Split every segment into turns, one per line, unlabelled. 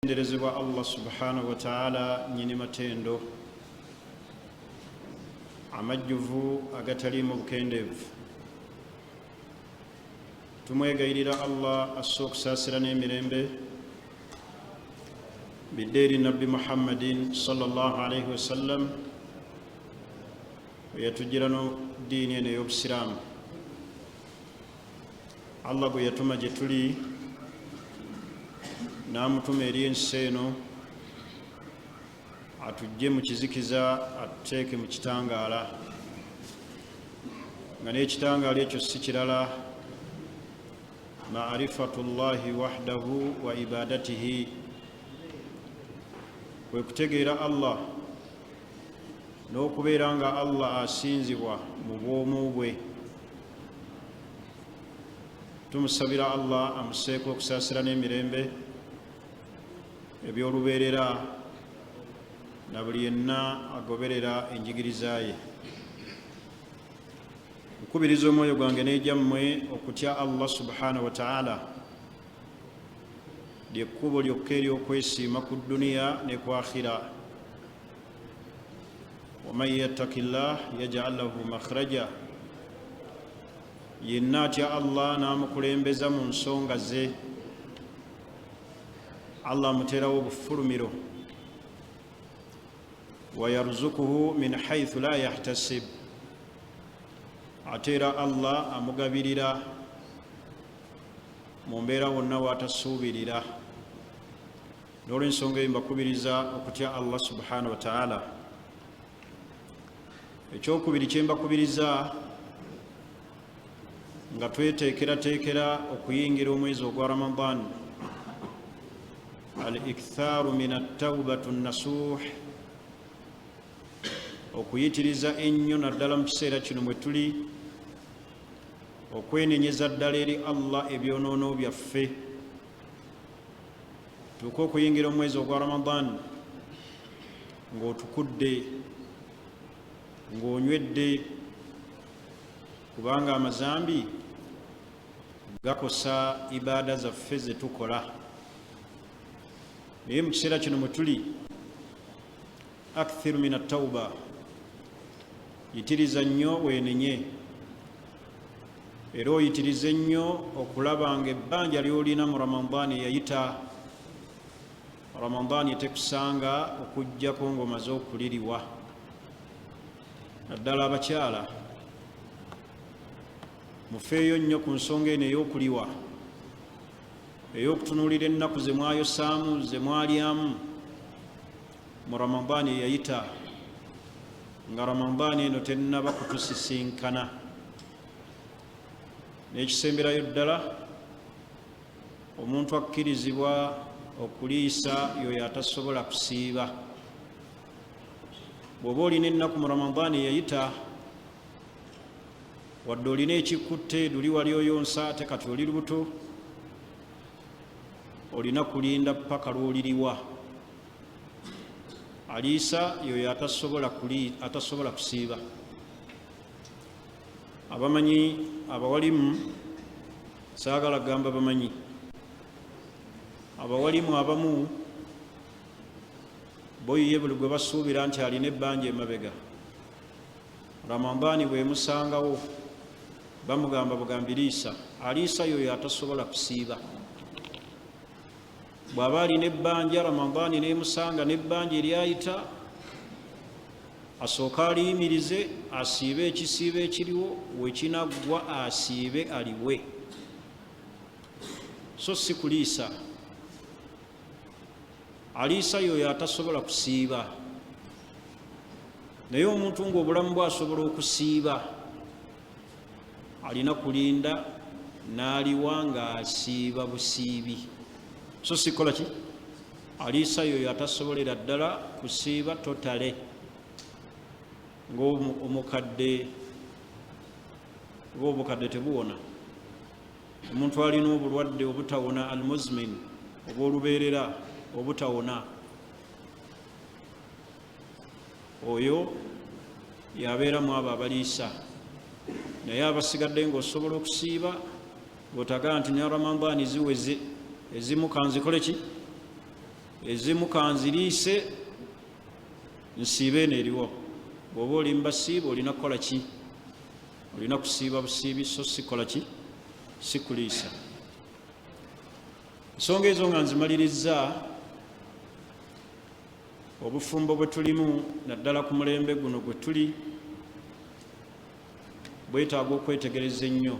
Nderezebwa Allah subhanahu wa ta'ala nyini matendo amajjuvu agatalimu bukendeevu. Tumwegayirira Allah asse okusaasira n'emirembe biddeeri nabbi Muhammadin sallallahu alayhi wasallam yatujjira no diini eno ey'obusiraamu. Allah bwe yatuma gye tuli n'amutuma eri ensi eno atujje mu kizikiza atuteeke mu kitangaala, nga n'ekitangaala ekyo si kirala ma'rifatullahi wahdahu wa ibadatihi, kwe kutegeera Allah n'okubeera nga Allah asinzibwa mu bwomu bwe. Tumusabira Allah amuseeko okusaasira n'emirembe ebyolubeerera na buli yenna agoberera enjigiriza ye. Nkubiriza omwoyo gwange n'egyammwe okutya Allah subhanahu wa ta'ala, lyekkubo lyokka ery'okwesiima ku duniya ne ku akhira. waman yattakillah yaj'al lahu makhraja, yenna atya Allah n'amukulembeza mu nsonga ze, Allah muterawo obufulumiro. Wayarzukuhu min haythu la yahtasib, ate era Allah amugabirira mu mbeera wonna waatasuubirira. N'olw'ensonga eyo mbakubiriza okutya Allah subhanahu wa ta'ala. Ekyokubiri kye mbakubiriza nga tweteekerateekera okuyingira omwezi ogwa Ramadan, al-ikthaaru min at-tawbatu nasuh, okuyitiriza ennyo naddala mu kiseera kino mwe tuli okwenenyeza ddala eri Allah ebyonoono byaffe. Tuuka okuyingira omwezi ogwa Ramadan ng'otukudde, ng'onywedde, kubanga amazambi gakosa ibaada zaffe ze tukola. Naye mu kiseera kino mwe tuli, akthiru min at-tawba, yitiriza nnyo weenenye, era oyitirize nnyo okulaba nga ebbanja ly'olina mu Ramadani yayita, Ramadani tekusanga okujjako ng'omaze okuliriwa. Naddala abakyala mufeeyo nnyo ku nsonga eno ey'okuliwa, ey'okutunuulira ennaku ze mwayosaamu ze mwalyamu mu Ramadani yayita, nga Ramadani eno tennaba kutusisinkana. N'ekisemberayo ddala, omuntu akkirizibwa okuliisa yoyo atasobola kusiiba. Bw'oba olina ennaku mu Ramadani yayita, wadde olina ekikutte luli wali oyonsa ate kati oli lubuto, olina kulinda paka lw'oliriwa. Aliisa yoyo atasobola kusiiba. Abamanyi abawalimu, saagala gamba bamanyi, abawalimu abamu boyiye buli gwe basuubira nti alina ebbanja emabega, Ramadani bwemusangawo bamugamba bugambi liisa. Aliisa yoyo atasobola kusiiba. Bw'aba alina ebbanja Ramadani n'emusanga n'ebbanja eryayita, asooka aliyimirize asiibe ekisiibo ekiriwo, wekinaggwa asiibe aliwe, so si kuliisa. Aliisa yoyo atasobola kusiiba. Naye omuntu ng'obulamu bwasobola okusiiba, alina kulinda n'aliwa ng'asiiba busiibi, so sikola ki? Aliisa yoyo atasobolera ddala kusiiba totale, ng'omukadde obukadde tebuwona. Omuntu alina obulwadde obutawona, almuzmin, obw'olubeerera obutawona, oyo yabeeramu abo abaliisa. Naye abasigadde ng'osobola okusiiba, bw'otagaa nti ne Ramadani ziweze, ezimu kanzikole ki? ezimu kanziriise nsiibe n'eriwo. Bw'oba oli mbasiiba olina kukola ki? Olina kusiiba busiibi so sikola ki? Sikuliisa. Ensonga ezo nga nzimalirizza, obufumbo bwe tulimu naddala ku mulembe guno gwe tuli bwetaaga okwetegereza ennyo,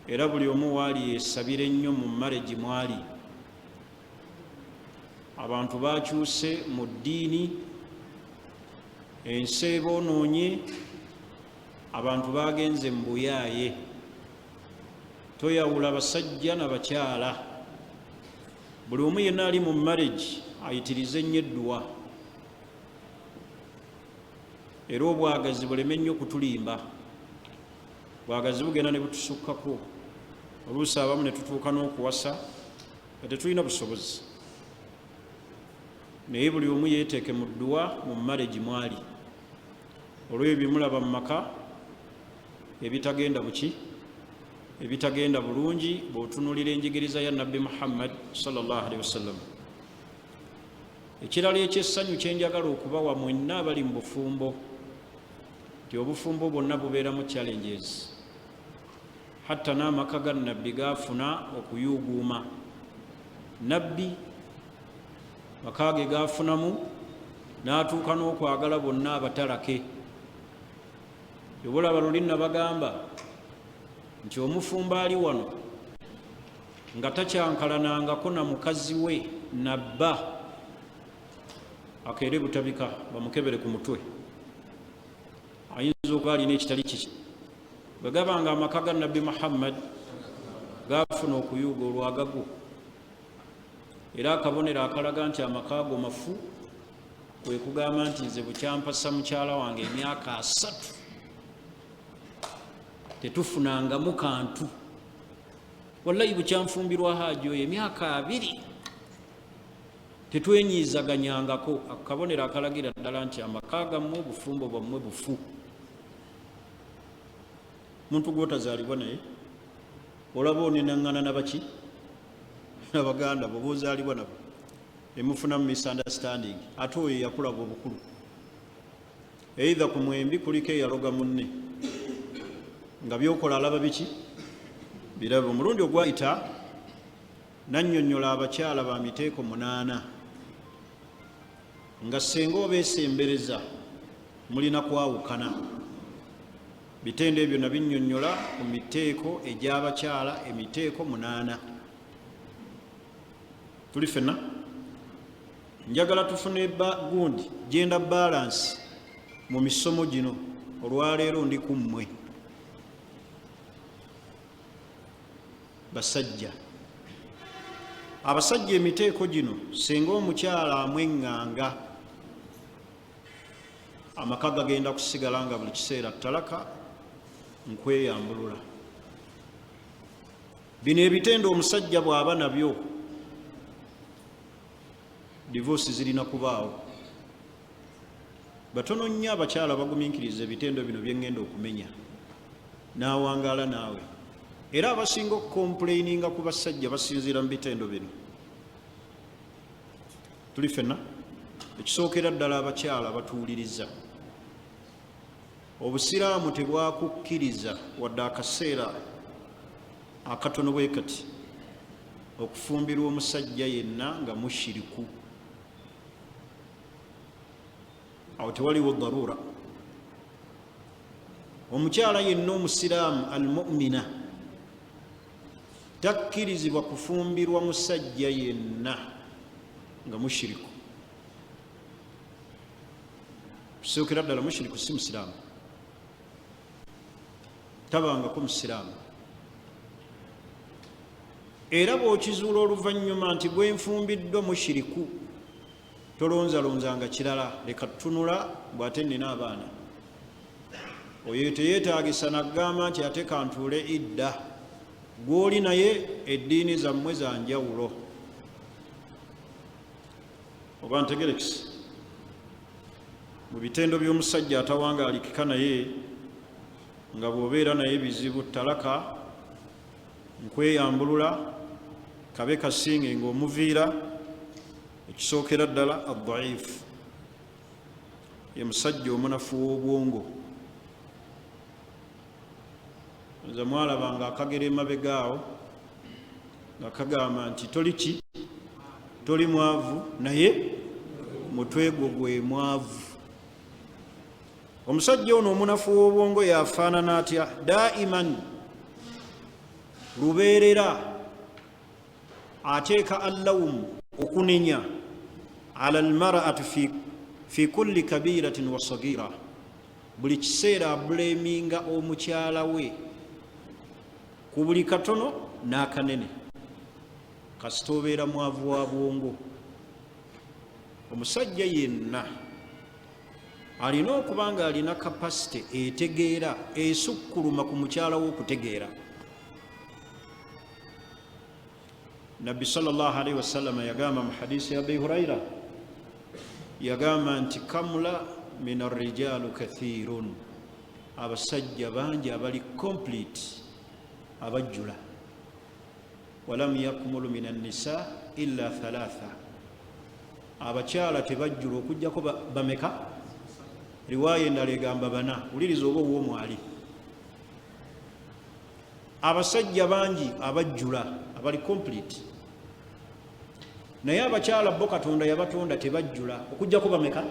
era buli omu waali yeesabira ennyo mu marriage mwali. Abantu bakyuse mu ddiini, ensi eboonoonye, abantu bagenze mu buyaaye. Toyawula basajja n'abakyala. Buli omu yenna ali mu marriage ayitirize ennyo eddwa, era obwagazi buleme nnyo kutulimba. Bwagazi bugenda ne butusukkako, oluusi abamu ne tutuuka n'okuwasa nga tetulina busobozi. Naye buli omu yeeteeke mu ddwa mu marriage mwali. Olw'ebyo mulaba mu maka ebitagenda buki? Ebitagenda bulungi bw'otunuulira enjigiriza ya Nabbi Muhammad sallallahu alaihi wasallam. Ekirala ekyessanyu kye njagala okubawa mwenna abali mu bufumbo, nti obufumbo bwonna bubeeramu challenges. Hatta n'amaka ga Nabbi gaafuna okuyuuguuma. Nabbi maka ge gaafunamu n'atuuka n'okwagala bonna abatalake. Yobulaba luli nabagamba nti omufumbo ali wano nga takyankalanangako na mukazi we nabba, akeere butabika bamukebere ku mutwe. Ayinza okuba alina ekitali kiki. Bwe gabanga amaka ga Nabbi Muhammad gaafuna okuyuuga olwagago, era akabonero akalaga nti amaka ago mafu kwe kugamba nti nze bukyampasa mukyala wange emyaka 3 tetufunangamu kantu. Wallahi bukyanfumbirwa haaji oyo emyaka 2 tetwenyiizaganyangako. Akabonero akalagira ddala nti amaka gammwe obufumbo bwammwe bufu. Muntu gw'otazaalibwa naye olaba onenaŋŋana nabaki? Abaganda bwe bozaalibwa nabo emufunamu misunderstanding, ate oyo yakulaba obukulu. Either ku mwembi kuliko eyaloga munne, nga byokola alaba biki? Birabo. Omulundi ogwayita nannyonnyola abakyala ba miteeko 8 nga senga obeesembereza mulina kwawukana. Bitendo ebyo nabinnyonnyola ku miteeko egy'abakyala, emiteeko 8. Tuli fenna njagala tufune gundi gender balance mu misomo gino. Olwaleero ndi ku mmwe basajja. Abasajja emiteeko gino singa omukyala amweŋŋanga, amaka gagenda kusigala nga buli kiseera talaka nkweyambulula. Bino ebitendo omusajja bw'aba nabyo, divorce zirina kubaawo. Batono nnyo abakyala bagumiikiriza ebitendo bino bye ŋŋenda okumenya, n'awangaala naawe. Era abasinga okukomplaininga ku basajja basinziira mu bitendo bino. Tuli fenna ekisookera ddala abakyala batuwuliriza. Obusiraamu tebwakukkiriza wadde akaseera akatono bwe kati okufumbirwa omusajja yenna nga mushiriku. Awo tewaliwo darura. Omukyala yenna omusiraamu almu'mina takkirizibwa kufumbirwa musajja yenna nga mushiriku. Kusookera ddala mushiriku si musiraamu, tabangako musiraamu. Era bw'okizuula oluvannyuma nti bwe nfumbiddwa mushiriku, tolonzalonzanga kirala. Leka tutunula bw'ate nnina abaana, oyo teyeetaagisa nagamba nti ate kantuule idda. Gw'oli naye eddiini zammwe za njawulo. Oba ntegerekisi mu bitendo by'omusajja atawangaalikika naye nga bw'obeera naye bizibu, talaka, nkweyambulula, kabe kasinge ng'omuviira ekisookera ddala ad-da'ifu ye musajja omunafu w'obwongo. Nze mwalaba nga akagera emabegaawo nga kagamba nti toli ki, toli mwavu naye mutwe gwo gwe mwavu. Omusajja ono omunafu w'obwongo yafaanana atya? Daiman, lubeerera ateeka allawumu, okunenya, ala almar'ati fi kulli kabiratin wa sagira, buli kiseera abuleminga omukyala we ku buli katono n'akanene, kasita obeera mwavu wa bwongo. Omusajja yenna alina okuba nga alina kapasite etegeera, esukkuluma ku mukyala we okutegeera. Nabbi sallallahu alaihi wasallam yagamba mu hadisi ya Abi Huraira, yagamba nti kamula min arrijalu kathirun, abasajja bangi abali complete, abajjula. Walam yakmulu min annisa illa thalatha, abakyala tebajjula okujjako bameka? Riwaya endala egamba bana. Wuliriza oba ow'omwali. Abasajja bangi abajjula, abali complete, naye abakyala bo Katonda yabatonda tebajjula okujjako bameka?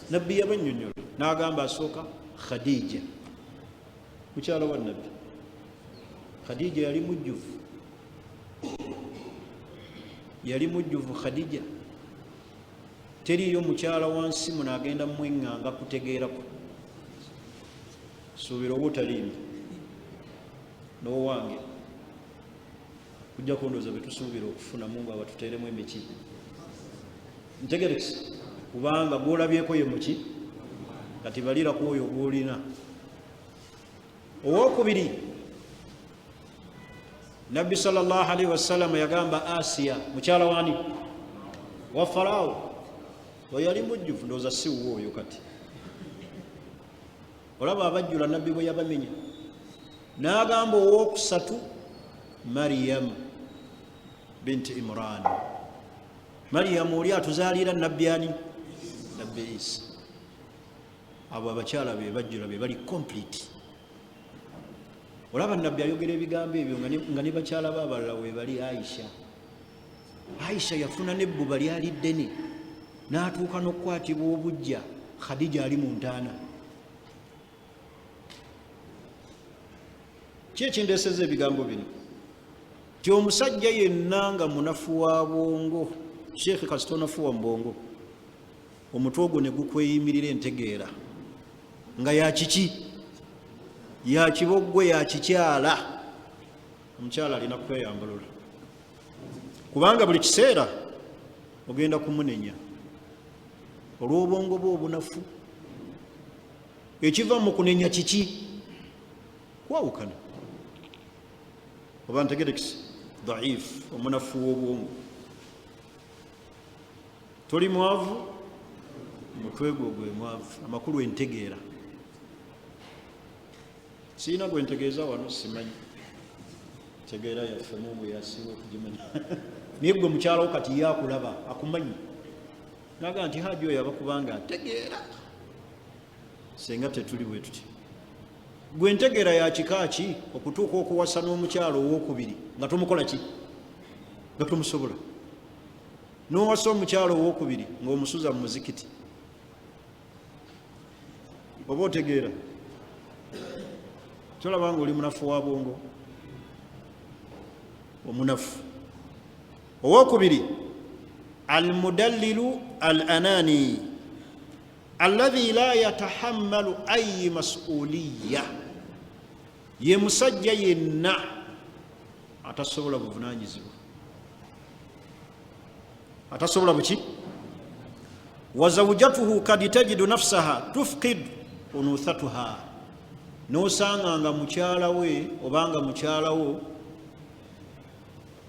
Nabbi yabannyonnyola n'agamba asooka Khadija, mukyala wa Nabbi. Khadija yali mujjuvu, yali mujjuvu Khadija. Teriyo mukyala wansi muno agenda mweŋŋanga kutegeerako. Suubira oba otaliimu n'owange kujja kundooza bwe tusuubira okufunamu nga batuteeremu emiki. Ntegerekese kubanga gw'olabyeko ye muki, kati balira ku oyo gw'olina. Owookubiri, Nabbi sallallahu alaihi wasallam yagamba Asiya, mukyala wani? Wa Farao. Oyali mujjuvu, ndooza si wuwo oyo kati. Olaba abajjula Nabbi bwe yabamenya. N'agamba owookusatu Maryam binti Imran. Maryam oli atuzaalira Nabbi ani? Nabbi Isa. Abo abakyala be bajjula be bali complete. Olaba Nabbi ayogera ebigambo ebyo nga ne bakyala be abalala we bali. Aisha yafuna n'ebbuba lyali ddene, n'atuuka n'okukwatibwa obujja Khadija ali mu ntaana. Ki ekindeeseza ebigambo bino? Ti omusajja yenna nga munafu wa bwongo, Sheikh kasita onafu wa mbongo, omutwe ogwo ne gukweyimirira entegeera nga ya kiki? Ya kiboggwe, ya kikyala. Omukyala alina kweyambulula kubanga buli kiseera ogenda kumunenya olw'obwongo bwe obunafu. Ekiva mu kunenya kiki? Kwawukana. Oba ntegerekese? Daif, omunafu w'obwongo. Toli mwavu, mutwe gwo gwe mwavu. Amakulu entegeera. Siina gwe ntegeeza wano simanyi. Tegeera yaffe mubwe yasiiwa okugimanya. Naye gwe mukyala wo kati yakulaba akumanyi. Naga nti Haji oyo abakubanga ategeera. Senga tetuli bwe tuti. Gwe ntegeera ya kika ki okutuuka okuwasa n'omukyalo owookubiri nga tomukola ki? Nga tomusobola. N'owasa omukyalo owookubiri ng'omusuza mu muzikiti. Oba otegeera? Tolaba nga oli munafu wa bwongo. Omunafu. Owookubiri, almudallilu al-anani alladhi la yatahammalu ayi mas'uliyya, ye musajja yenna atasobola buvunaanyizibwa. Atasobola buki? Wa zawjatuhu kad tajidu nafsaha tufqid unuthatuha, n'osanga nga mukyala we obanga mukyala wo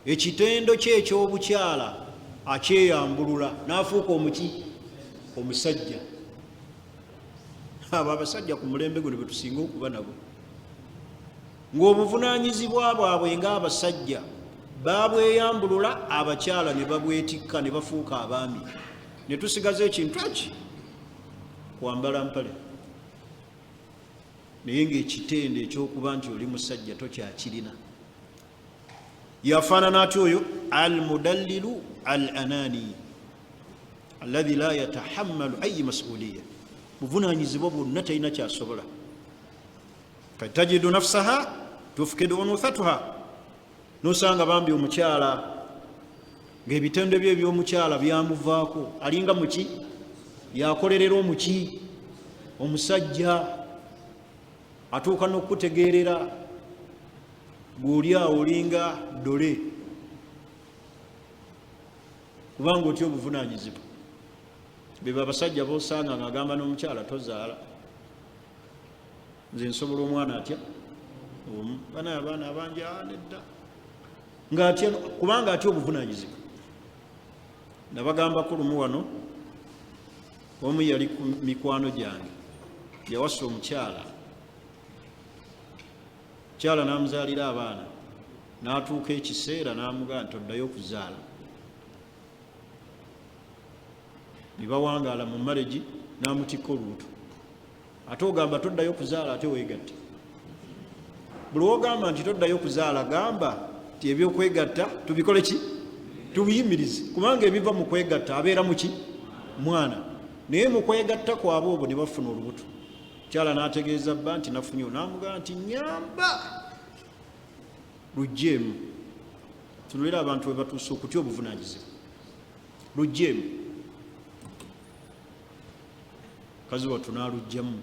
ekitendo kye eky'obukyala akyeyambulula n'afuuka omuki? Omusajja. Abo abasajja ku mulembe guno bwe tusinga okuba nabo, ng'obuvunaanyizibwa bwabwe ng'abasajja babweyambulula abakyala ne babwetikka ne bafuuka abaami ne tusigaza ekintu eki kwambala mpale naye ngaekitende ekyokuba nti oli musajja tokyakirina. yafaanana ati oyo almudallilu al anani alladhi la yatahammalu ayi masuliya, buvunanyizibwa bwonna talina kyasobola. katajidu nafsaha tufikidu unuthatuha, nosanga bambi omukyala ngaebitendo bye ebyomukyala byamuvaako, alinga muki yakolerera omuki omusajja, atuuka n'okutegeerera bw'oli awo olinga dole, kubanga otya obuvunanyizibwa. beba abasajja bosanga ng'agamba n'omukyala tozaala, nze nsobola omwana atya banaye abaana abangi nedda ng'atya, kubanga atya obuvunanyizibwa. nabagambako lumu wano, omu yali ku mikwano gyange yawasa omukyala, mukyala n'amuzaalira abaana, n'atuuka ekiseera n'amugamba nti oddayo okuzaala. ne bawangaala mu maregi, n'amutikka olubuto. ate ogamba toddayo kuzaala, ate weegatte. buli wogamba nti toddayo kuzaala, gamba nti ebyokwegatta tubikole ki, tubiyimirize, kubanga ebiva mu kwegatta abeera muki mwana. naye mu kwegatta kwabwe obwo ne bafuna olubuto. mukyala n'ategeeza bba nti nafunye, n'amugamba nti nyamba lugjeemu. tunuulira abantu we batuuse okutya obuvunanyizibwa, lugjeemu. mukazi wattu n'alugjamu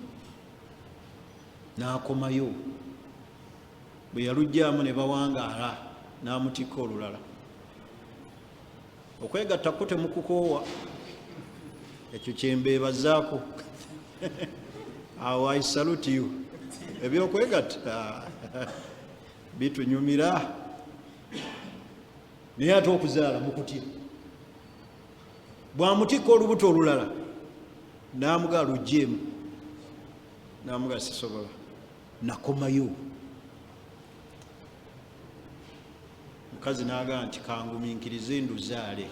n'akomayo, bwe yalugjamu ne bawangaala, n'amutikka olulala. okwegattako temukukoowa, ekyo kyembeebazaako. awo I salute you. ebyokwegatta bitunyumira, naye ate okuzaala mukutya. bwamutikka olubuto olulala n'amugaa lugjeemu, n'amugaa sisobola, nakomayo. mukazi n'agaa nti kangumiikirize nduzaale,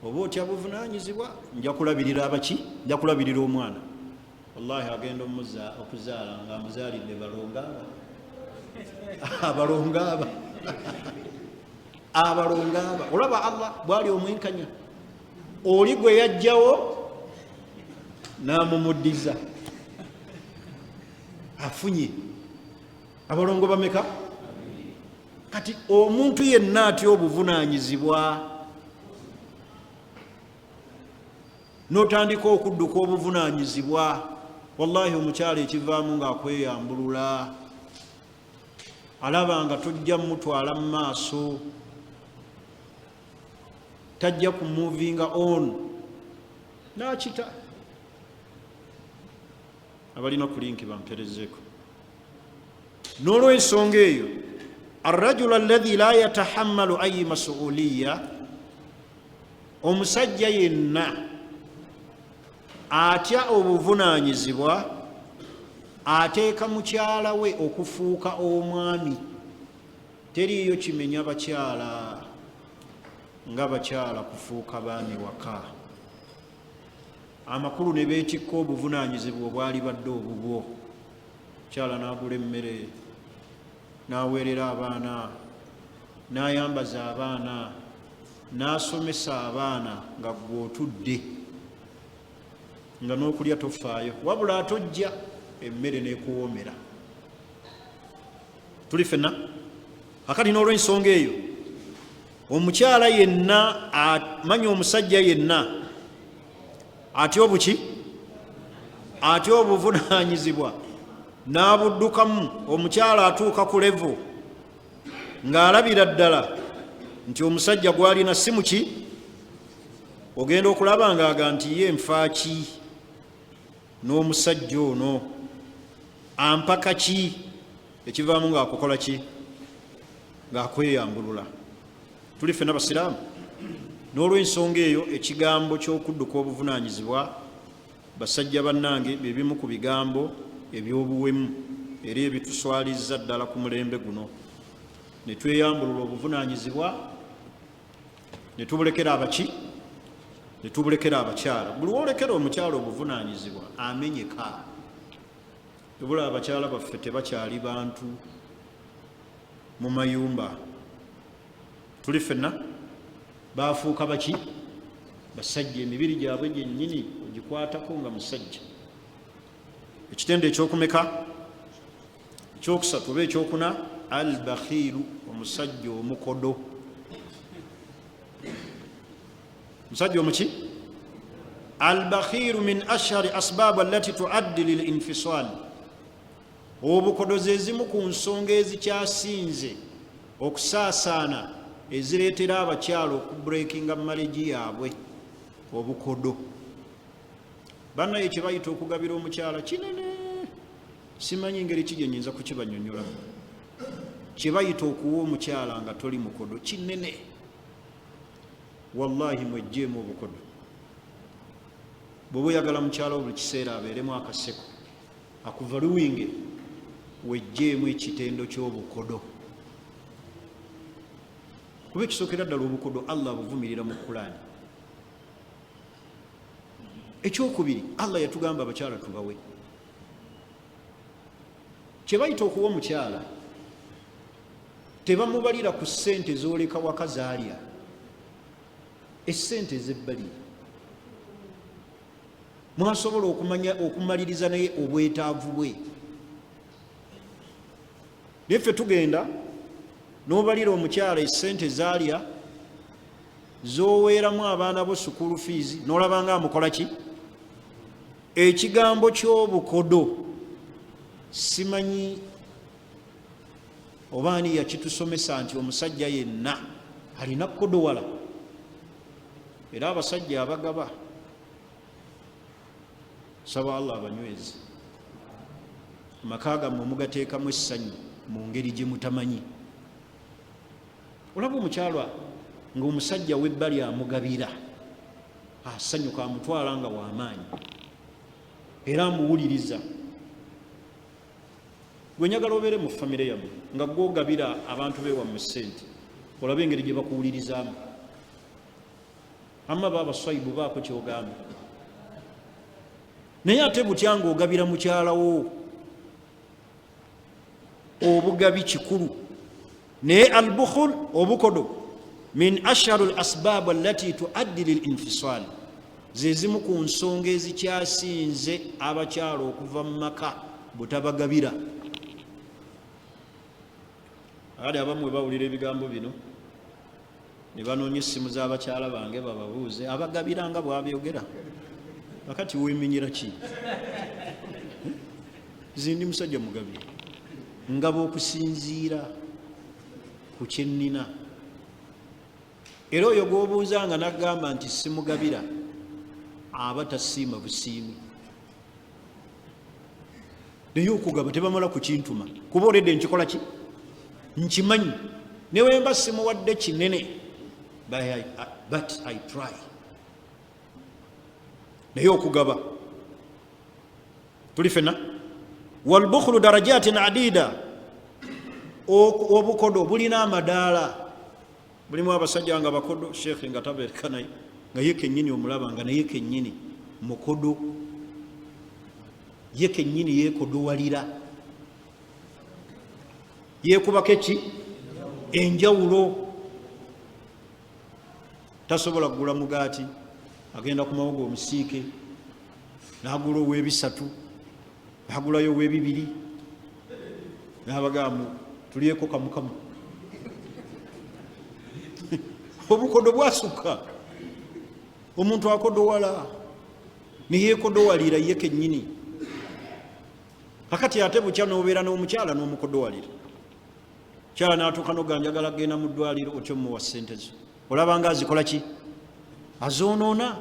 oba otya buvunanyizibwa, nja kulabirira abaki, nja kulabirira omwana. wallahi agenda okuzaala nga amuzaalidde balongaaba abalongaaba abalongaaba. olaba Allah bwali omwenkanya, oli gwe yajjawo n'amumuddiza, afunye abalongo bameka. kati omuntu yenna atya obuvunanyizibwa, n'otandika okudduka obuvunanyizibwa, wallahi omukyala ekivaamu ng'akweyambulula, alaba nga tojja mutwala mu maaso, tajja kumuvinga on, n'akita. abalina ku linki bamperezeeko. n'olw'ensonga eyo, arrajulu alladhi la yatahammalu ayi masuuliya, omusajja yenna atya obuvunanyizibwa, ateeka mukyala we okufuuka omwami. teriiyo kimenya bakyala nga bakyala kufuuka baami waka. amakulu ne beetikka obuvunanyizibwa obwali badde obubwo. mukyala n'agula emmere, n'aweerera abaana, n'ayambaza abaana, n'asomesa abaana nga gwe otudde, nga n'okulya tofaayo, wabula atojja emmere n'ekuwoomera. tuli fenna akati. n'olw'ensonga eyo, omukyala yenna amanya omusajja yenna atya obuki, atya obuvunanyizibwa, n'abuddukamu. omukyala atuuka ku levo ng'alabira ddala nti omusajja gw'alina si muki, ogenda okulaba ng'aga nti ye nfaaki n'omusajja ono, ampaka ki, ekivaamu ng'akukola ki, ng'akweyambulula. tuli ffenna basiraamu. n'olw'ensonga eyo, ekigambo ky'okudduka obuvunanyizibwa, basajja bannange, bye bimu ku bigambo eby'obuwemu era ebituswalizza ddala ku mulembe guno. ne tweyambulula obuvunaanyizibwa ne tubulekera abaki ne tubulekera abakyala. Buli woolekera omukyala obuvunaanyizibwa amenyeka. Tubula abakyala baffe tebakyali bantu mu mayumba, tuli ffenna baafuuka baki basajja, emibiri gyabwe gyennyini ogikwatako nga musajja. Ekitende ekyokumeka ekyokusatu oba ekyokuna, al bakhiru, omusajja omukodo. Musajja omuki? Al bakhiru min ashhari asbab allati tuaddi lil infisal. Obukodo ze zimu ku nsonga ezikyasinze okusaasaana ezireetera abakyala okubreakinga marriage yaabwe. Obukodo bannaye kye bayita okugabira omukyala kinene, simanyi ngeri ki gye nnyinza kukibanyonnyola. Kye bayita okuwa omukyala nga toli mukodo kinene. Wallahi mwejjeemu obukodo. Bw'oba oyagala mukyala wo buli kiseera abeeremu akaseko akuva luwinge, wejjeemu ekitendo ky'obukodo. Kuba ekisookera ddala obukodo Allah abuvumirira mu Qur'ani. Ekyokubiri, Allah yatugamba abakyala tubawe. Kye bayita okuwa omukyala tebamubalira ku ssente z'oleka waka zaalya, essente ez'ebbali. Mwasobola okumaliriza naye obwetaavu bwe. Naye ffe tugenda n'obalira omukyala essente zaalya z'oweeramu abaana bo school fees, n'olaba nga amukola ki? Ekigambo ky'obukodo simanyi obaani yakitusomesa nti omusajja yenna alina kodowala. Era abasajja abagaba, saba Allah abanywezi, amaka gammwe mugateekamu essanyu mu ngeri gye mutamanyi. Olaba omukyala ng'omusajja w'ebbali amugabira, asanyuka, amutwala nga w'amaanyi era amuwuliriza. Gwe njagala obeere mu famire yammwe nga gw'ogabira abantu beewammwe ssente, olabe engeri gye bakuwulirizaamu. Amma baabaswaibu baako kyogamba. Naye ate butya ng'ogabira mukyala wo, obugabi kikulu. Naye albukhul, obukodo, min ashharu alasbab allati tuaddi lil infisal, ze zimu ku nsonga ezikyasinze abakyala okuva mu maka butabagabira. Ali abamwe bawulira ebigambo bino ne banoonya essimu z'abakyala bange bababuuze abagabira nga bwabyogera. Akati weeminyira ki? Zindi musajja mugabira ngaba okusinziira ku kyennina. Era oyo gw'obuuzanga n'agamba nti simugabira aba tasiima busiimi. Naye okugaba tebamala kukintuma kuba oledde nkikola ki? Nkimanyi. Newe mba simuwadde kinene, but I try. Naye okugaba tuli fena. Walbukhulu darajatin adida, obukodo bulina amadaala. Bulimu abasajja nga bakodo, Sheikh nga tabeereka naye nga ye kennyini omulaba nga naye kennyini mukodo, ye kennyini yeekodowalira, yeekubako eki? Enjawulo. Tasobola kugula mugaati, agenda ku mawogo omusiike n'agula ow'ebisatu, n'agulayo ow'ebibiri, n'abagamba tulyeko kamukamu. Obukodo bwasukka. Omuntu akodowala neyeekodowalira ye kennyini. Kakati ate bukya n'obeera n'omukyala n'omukodowalira. Kyala n'atuuka n'oganjagala genda mu ddwaliro, otyo muwa ssente zo. Olaba nga azikola ki? Azoonoona.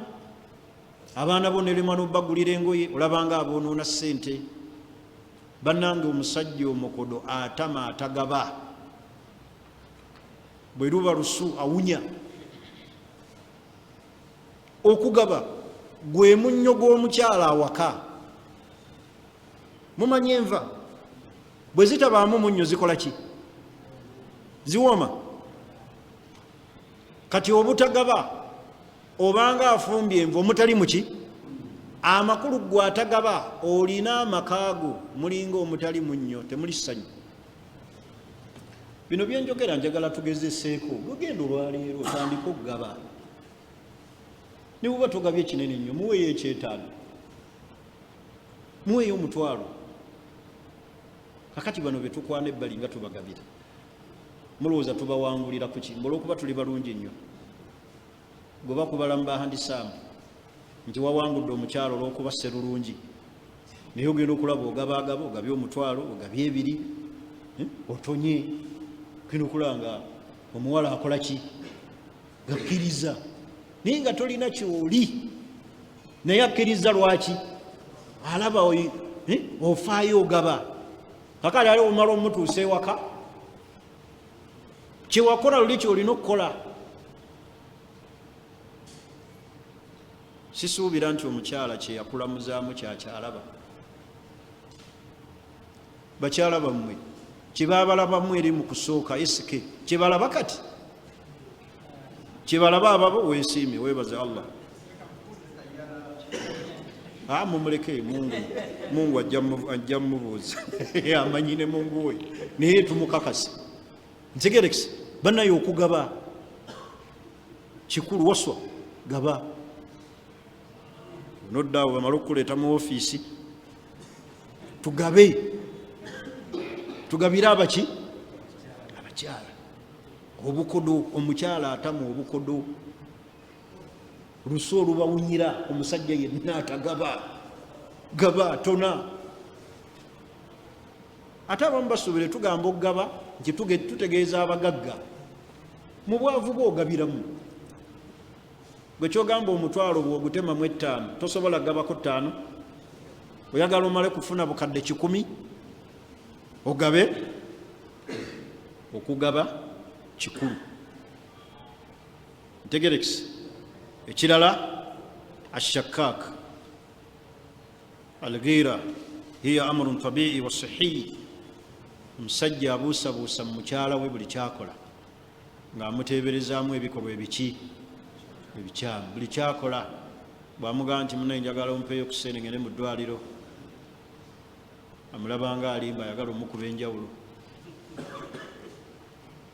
Abaana bo nerema n'obbagulira engoye, olaba nga aboonoona ssente. Bannange omusajja omukodo atama atagaba, bwe luba lusu awunya. Okugaba gwe munnyo gw'omukyala awaka. Mumanyi enva bwe zitabaamu munnyo zikola ki? ziwoma. Kati obutagaba obanga afumbye envu omutali muki amakulu gwe atagaba olina amakaago mulinga omutali munnyo temuli ssanyu. Bino byenjogera njagala tugezeseeko lugendo olwaleero otandika okugaba. Ne bw'oba togabye kinene nnyo muweeyo ekyetaano, muweeyo omutwalo. Kakati bano be tukwana ebbali nga tubagabira mulowooza tubawangulira ku ki? Olw'okuba tuli balungi nnyo. Gwe bakubala mu bahandisaamu nti wawangudde omukyalo olw'okuba sserulungi, naye ogenda okulaba ogabaagaba ogabye omutwalo ogabye ebiri, otonye genda okulaba nga omuwala akola ki? Gakkiriza. Naye nga tolina kyoli, naye akkiriza lwaki? Alaba ofaayo ogaba. Kakali ali omala omutuusa ewaka, kyewakola luli kyolina okukola. Sisuubira nti omukyala kyeyakulamuzaamu kyakyalaba. Bakyala bammwe kyebaabalabamu eri mu kusooka esike kyebalaba kati, kyebalaba ababo weesiimye weebaze Allah. Mumuleke Mungu ajja mmubuuza amanyine Mungu we, naye tumukakase. Ntegerekese bannaye okugaba kikulu, waswa gaba. Noddaawo bamala okuleeta mu ofiisi tugabe, tugabire abaki? Abakyala. Obukodo, omukyala atamu obukodo. Luso olubawunyira omusajja yenna atagaba, gaba tona. Ate abamu basuubire tugamba okugaba nti tutegeeza abagagga mu bwavu bwe ogabiramu. Gwe kyogamba omutwalo bw'ogutemamu 5 tosobola gabako 5. Oyagala omale kufuna bukadde 10 ogabe. Okugaba kikulu. Ntegerekese. Ekirala ashakak alghira hiya amrun tabi'i wa sahih. Omusajja abuusabuusa mu mukyala we buli kyakola ng'amuteeberezaamu ebikolwa ebiki ebikyamu. Buli kyakola bw'amugamba nti munaye njagala ompeeyo ku ssente ngende mu ddwaliro, amulaba nga alimba ayagala omukuba enjawulo.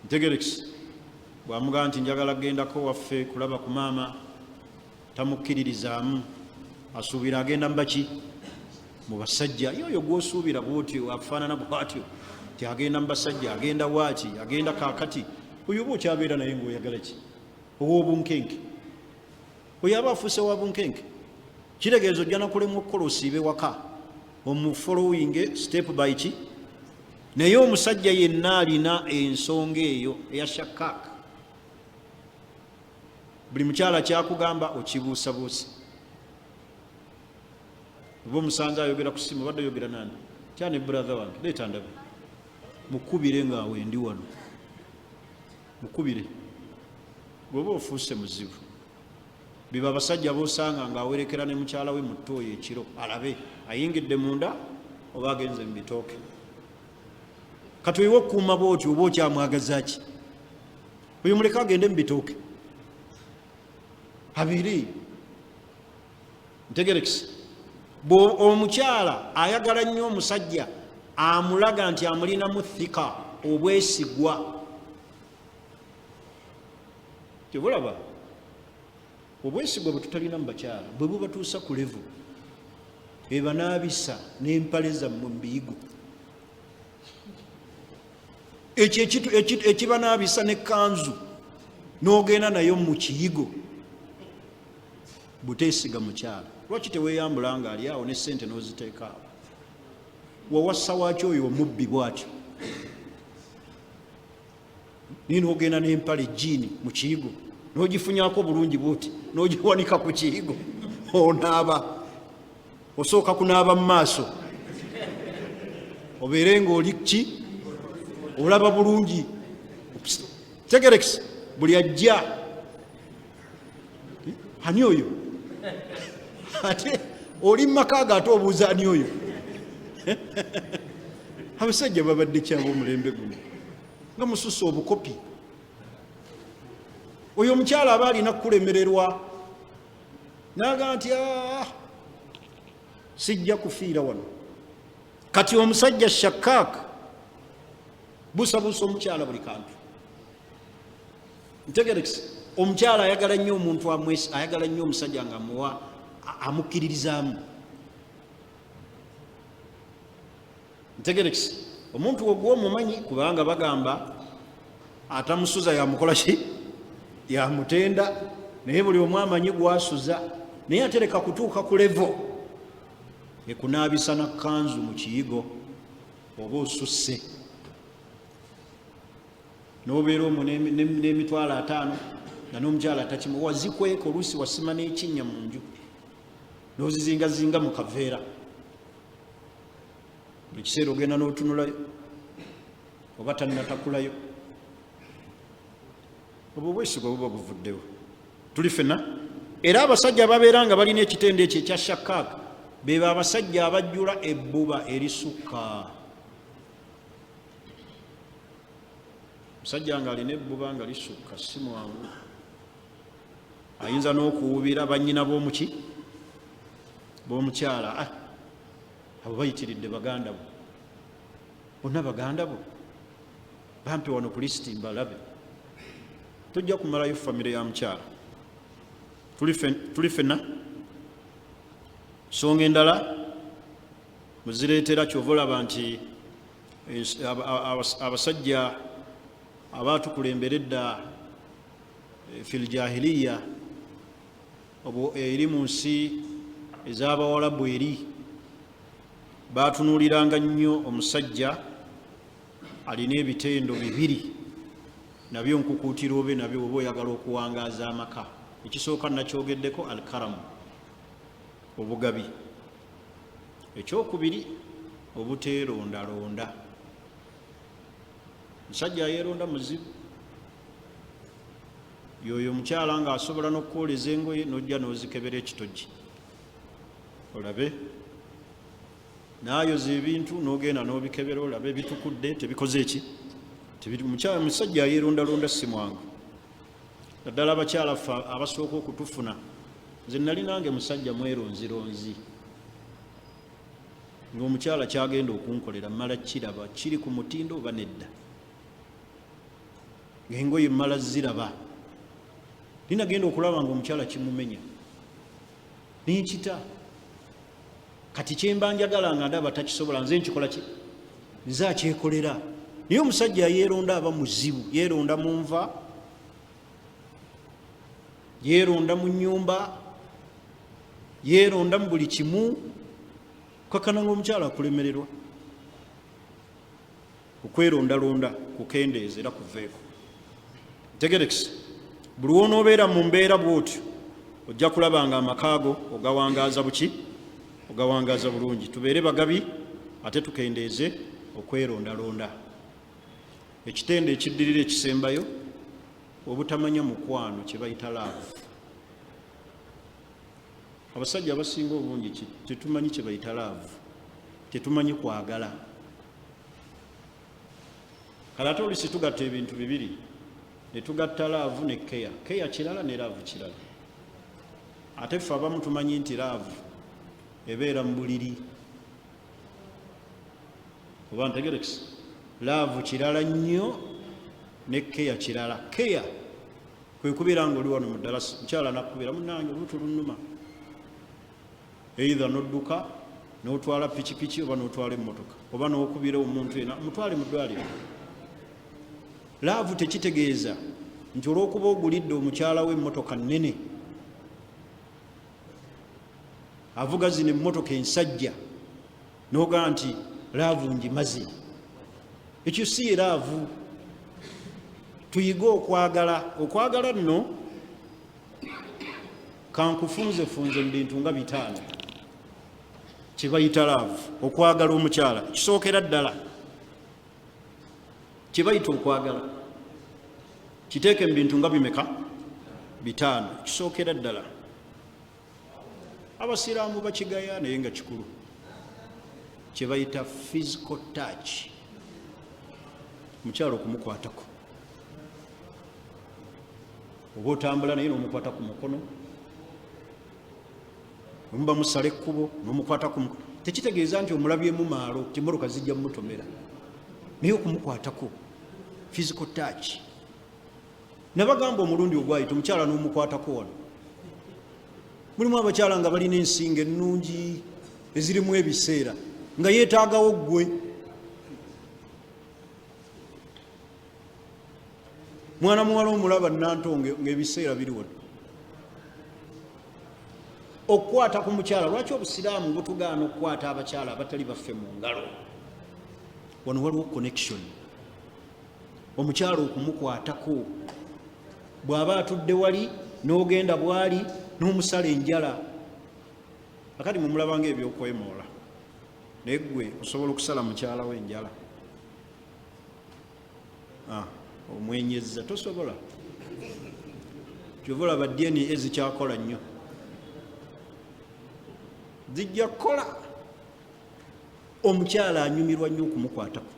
Ntegerekese. Bw'amugamba nti njagala gendako waffe kulaba ku maama, tamukkiririzaamu, asuubira agenda mbaki mu basajja. Yoyo gw'osuubira bw'otyo afaanana bw'atyo ti agenda mu basajja, agenda waaki, agenda kaakati. Oyo oba okyabeera naye ng'oyagala ki? Ow'obunkenke. Oyo aba afuuse wa bunkenke. Kitegeeza ojja nakulemwa okukola osiibe waka omufollowing step by ki. Naye omusajja yenna alina ensonga eyo eya shakaka. Buli mukyala kyakugamba okibuusabuusa. Oba omusanze ayogera ku ssimu obadde oyogera nandi? Kyane brother wange leeta ndabe. Mukubire ng'awe ndi wano. Mukubire. Bw'oba ofuuse muzibu. Biba abasajja boosanga ng'awerekera ne mukyala we mu ttooyi ekiro alabe ayingidde munda oba agenze mu bitooke. Kati oyiwa okukuuma bw'otyo oba okyamwagaza ki? Oyo muleka agende mu bitooke. Habiri. Ntegerekese. Omukyala ayagala nnyo omusajja amulaga nti amulinamu thika obwesigwa. Tebulaba obwesigwa bwe tutalina mu bakyala bwe bubatuusa ku levu ebanaabisa n'empale zammwe mu biyigo. Ekyo ekibanaabisa n'ekkanzu n'ogenda nayo mu kiyigo buteesiga mukyala. Lwaki teweeyambula ng'ali awo ne ssente n'oziteeka awo? Wawassa waaki oyo omubbi bw'atyo? Naye n'ogenda n'empale jiini mu kiyigo n'ogifunyako bulungi bw'oti n'ogiwanika ku kiyigo onaaba. Osooka kunaaba mu maaso obeere ng'oli ki? Olaba bulungi. Tegerekese. Buli ajja ani oyo? Ate oli mumaka ate obuuza ani oyo? Abasajja babadde kyabo omulembe guno. nga mususa obukopi. Oyo omukyala aba alina kulemererwa naga nti sijja kufiira wano. Kati omusajja shakkaaka busabusa omukyala buli kantu. Ntegerekese omukyala ayagala nnyo omuntu amwesi, ayagala nnyo omusajja nga muwa amukkiririzaamu. Ntegerekese omuntu ogwo omumanyi kubanga bagamba atamusuza yamukola ki, yamutenda, naye buli omu amanyi gwasuza, naye atereka kutuuka ku levo ekunaabisa na kanzu mu kiyigo oba osusse n'obeera omu n'emitwalo 5 nga n'omukyala atakimu wazikweka oluusi wasima n'ekinnya mu nju n'ozizingazinga mu kaveera. Buli kiseera ogenda n'otunulayo oba tannatakulayo. Obwo bwesigwa buba buvuddewo. Tuli ffenna era abasajja ababeera nga balina ekitendo ekyo ekya shakkaaka beba abasajja abajjula ebbuba erisukka. Musajja nga alina ebbuba nga lisukka si mwangu, ayinza n'okuwubira bannyina b'omuki b'omukyala. Abo bayitiridde baganda bo, bonna baganda bo, bampe wano ku lisiti mbalabe. Tujja kumalayo famire ya mukyala. Tuli ffenna nsonga endala muzireetera kyova olaba nti abasajja abaatukulembera edda fil jahiliya eri mu nsi ez'Abawalabu eri baatunuuliranga nnyo omusajja alina ebitendo 2 nabyo nkukuutira obe nabyo oba oyagala okuwangaaza amaka. Ekisooka nakyogeddeko alkaramu, obugabi. Ekyokubiri obuteerondalonda. Musajja yeeronda muzibu yoyo omukyala nga asobola n'okwoleza engoye n'ojja n'ozikebera ekitogi olabe, n'ayoza ebintu n'ogenda n'obikebera olabe bitukudde tebikoze eki. Musajja yeerondalonda si mwangu. Naddala abakyala abasooka okutufuna, nze nali nange musajja mweronzironzi ng'omukyala kyagenda okunkolera mmala kiraba kiri ku mutindo oba nedda, ng'engoye mmala ziraba, linagenda okulaba ng'omukyala kimumenya nenkita. Kati kyemba njagala nga ndaba takisobola, nze nkikola ki, nze akyekolera. Naye omusajja yeeronda aba muzibu, yeeronda mu nva, yeeronda mu nnyumba, yeeronda mu buli kimu. Kakana ng'omukyala akulemererwa. Okwerondalonda kukendeeza era kuveeko. Tegerekisi buli wonoobeera mu mbeera bw'otyo ojja kulaba nga amakaago ogawangaaza buki, ogawangaaza bulungi. Tubeere bagabi ate tukendeeze okwerondalonda. Ekitendo ekiddirira ekisembayo obutamanya mukwano kye bayita laavu. Abasajja abasinga obungi tetumanyi kye bayita laavu, tetumanyi kwagala. Kale ate oluusi tugatta ebintu 2 ne tugatta laavu ne keya. Keya kirala ne laavu kirala. Ate ffe abamu tumanyi nti laavu ebeera mu buliri. Oba ntegerekese, laavu kirala nnyo ne keya kirala. Keya kwe kubeera ng'oli wano mu ddalasa, mukyala nakubira munnange olutu lunnuma, either n'odduka n'otwala pikipiki oba n'otwala emmotoka oba n'okubira omuntu ena mutwale mu ddwaliro. Laavu tekitegeeza nti olw'okuba ogulidde omukyala w'emmotoka nnene avuga zino emmotoka ensajja n'ogaa nti laavu ngimaze. Ekyo si ye laavu. Tuyige okwagala. Okwagala nno kankufunzefunze mu bintu nga 5 kye bayita laavu. Okwagala omukyala kisookera ddala kye bayita okwagala kiteeke mu bintu nga bimeka 5 kisookera ddala. Abasiraamu bakigaya naye nga kikulu, kye bayita physical touch. mukyalo okumukwatako oba otambula naye n'omukwata ku mukono omuba musala ekkubo n'omukwata ku mukono tekitegeeza nti omulabyemu maalo timoroka zijja mumutomera naye okumukwatako physical touch. Nabagamba omulundi ogwayita omukyala n'omukwatako wano mulimu abakyala nga balina ensinga ennungi ezirimu ebiseera nga yeetaagawo ggwe. Mwana muwala omulaba nantonge ng'ebiseera biri wano. Okukwata ku mukyala, lwaki obusiraamu butugaana okukwata abakyala abatali baffe mu ngalo? Wano waliwo connection. Omukyala okumukwatako bw'aba atudde wali n'ogenda bwali n'omusala enjala akati mumulabanga ebyokwemoola naye ggwe osobola okusala mukyala w'enjala omwenyezza tosobola. Kyova olaba DNA ezikyakola nnyo zijja kukola. Omukyala anyumirwa nnyo okumukwatako.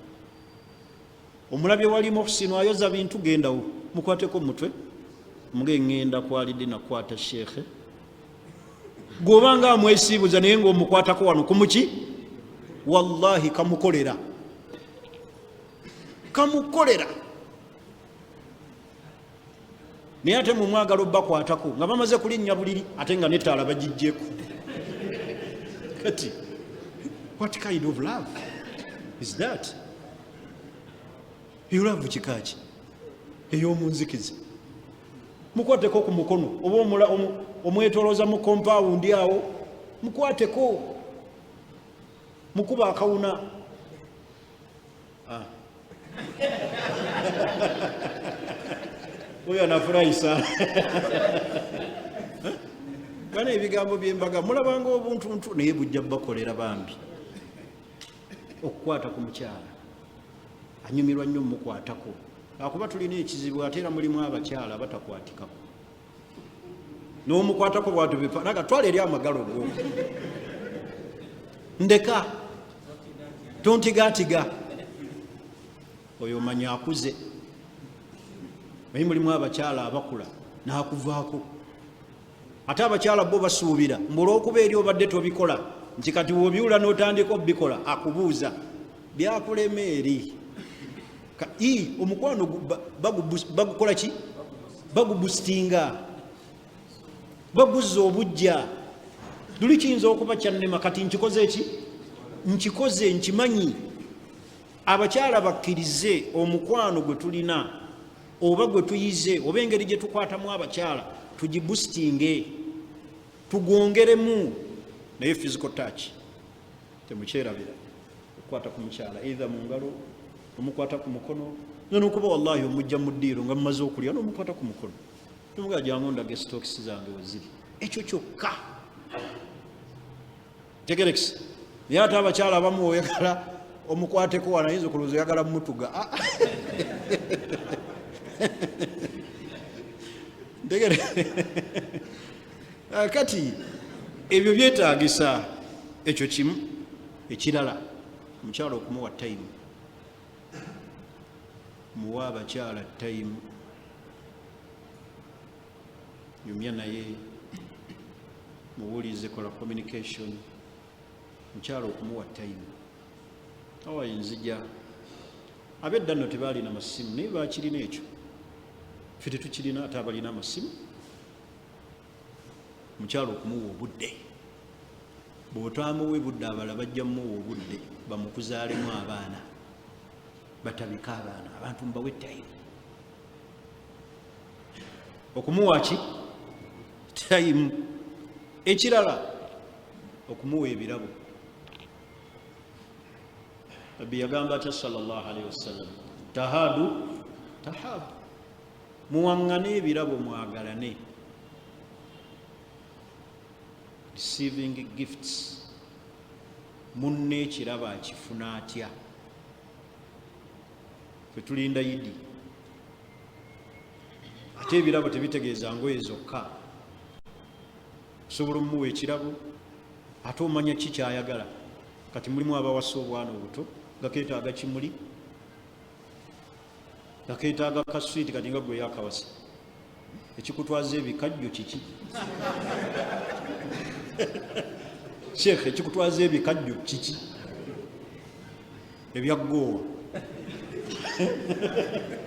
Omulabye walimu okusino ayoza bintu gendawo mukwateko mutwe mugengenda kwalidde nakwata Sheikh gobanga amwesibuza naye ng'omukwatako wano kumuki wallahi kamukolera naye ate mu mwagalo bakwatako nga bamaze kulinnya buliri ate nga netaala bagijjeeko. Kati what kind of love is that? Eyo love kikaki ey'omunzikizi. Mukwateko ku mukono oba omwetolooza mu kompawundi awo mukwateko mukuba akawuna. Oyo anafurahi sana. Bana ebigambo byembaga mulabanga obuntuntu naye bujja bakolera bambi. Okukwata ku mukyala anyumirwa nnyo mukwatako. Akuba tulina ekizibu ate era mulimu abakyala abatakwatikako. N'omukwatako bwatu bifanaga twala eri amagalo go. Ndeka tontigatiga oyo manya akuze. Naye mulimu abakyala abakula n'akuvaako. Ate abakyala bo basuubira mbulwokuba eri obadde tobikola nti kati wobiwula n'otandika obikola akubuuza byakulema eri. Omukwano bagukola ki? Bagubustinga, baguzza obujja. Luli kiyinza okuba kyannema kati nkikoze eki? Nkikoze nkimanyi. Abakyala bakkirize omukwano gwe tulina oba gwe tuyize oba engeri gye tukwatamu abakyala tugibustinge tugongeremu. Naye physical touch temukyerabira okukwata ku mukyala either mu ngalo omukwata ku mukono nokuba wallahi omujja mu ddiiro nga mumaze okulya n'omukwata ku mukono tomugaa jangu ndage stokisi zange weziri. Ekyo kyokka tegerekisi. Naye ate abakyala abamu oyagala omukwateko wana ayinza okulowooza oyagala mutuga. Kati ebyo byetaagisa ekyo kimu. Ekirala omukyala okumuwa time. Muwa abakyala time. Yumya naye muwulize, kola communication. Mukyala okumuwa time. Awayinzija ab'edda nno tebaalina masimu naye baakirina ekyo. Ffe tetukirina ate abalina amasimu. Mukyala okumuwa obudde. Bw'otaamuwe budde abala bajja mumuwa obudde bamukuzaalemu abaana batabika abaana abantu mbawe time. Okumuwa ki? Time. Ekirala okumuwa ebirabo. Nabbi yagamba ati sallallahu alaihi wasallam tahabu muwangane ebirabo mwagalane. Receiving gifts. Munne ekirabo akifuna atya? Ffe tulinda Idi ate ebirabo tebitegeeza ngoye zokka. Osobola omuwa ekirabo ate omanya ki kyayagala. Kati mulimu abawasa obwana obuto nga keetaaga kimuli akeetaaga kaswiti kati nga gwe yakawasa ekikutwaza ebikajjo kiki Sheikh ekikutwaza ebikajjo kiki ebyaggoowa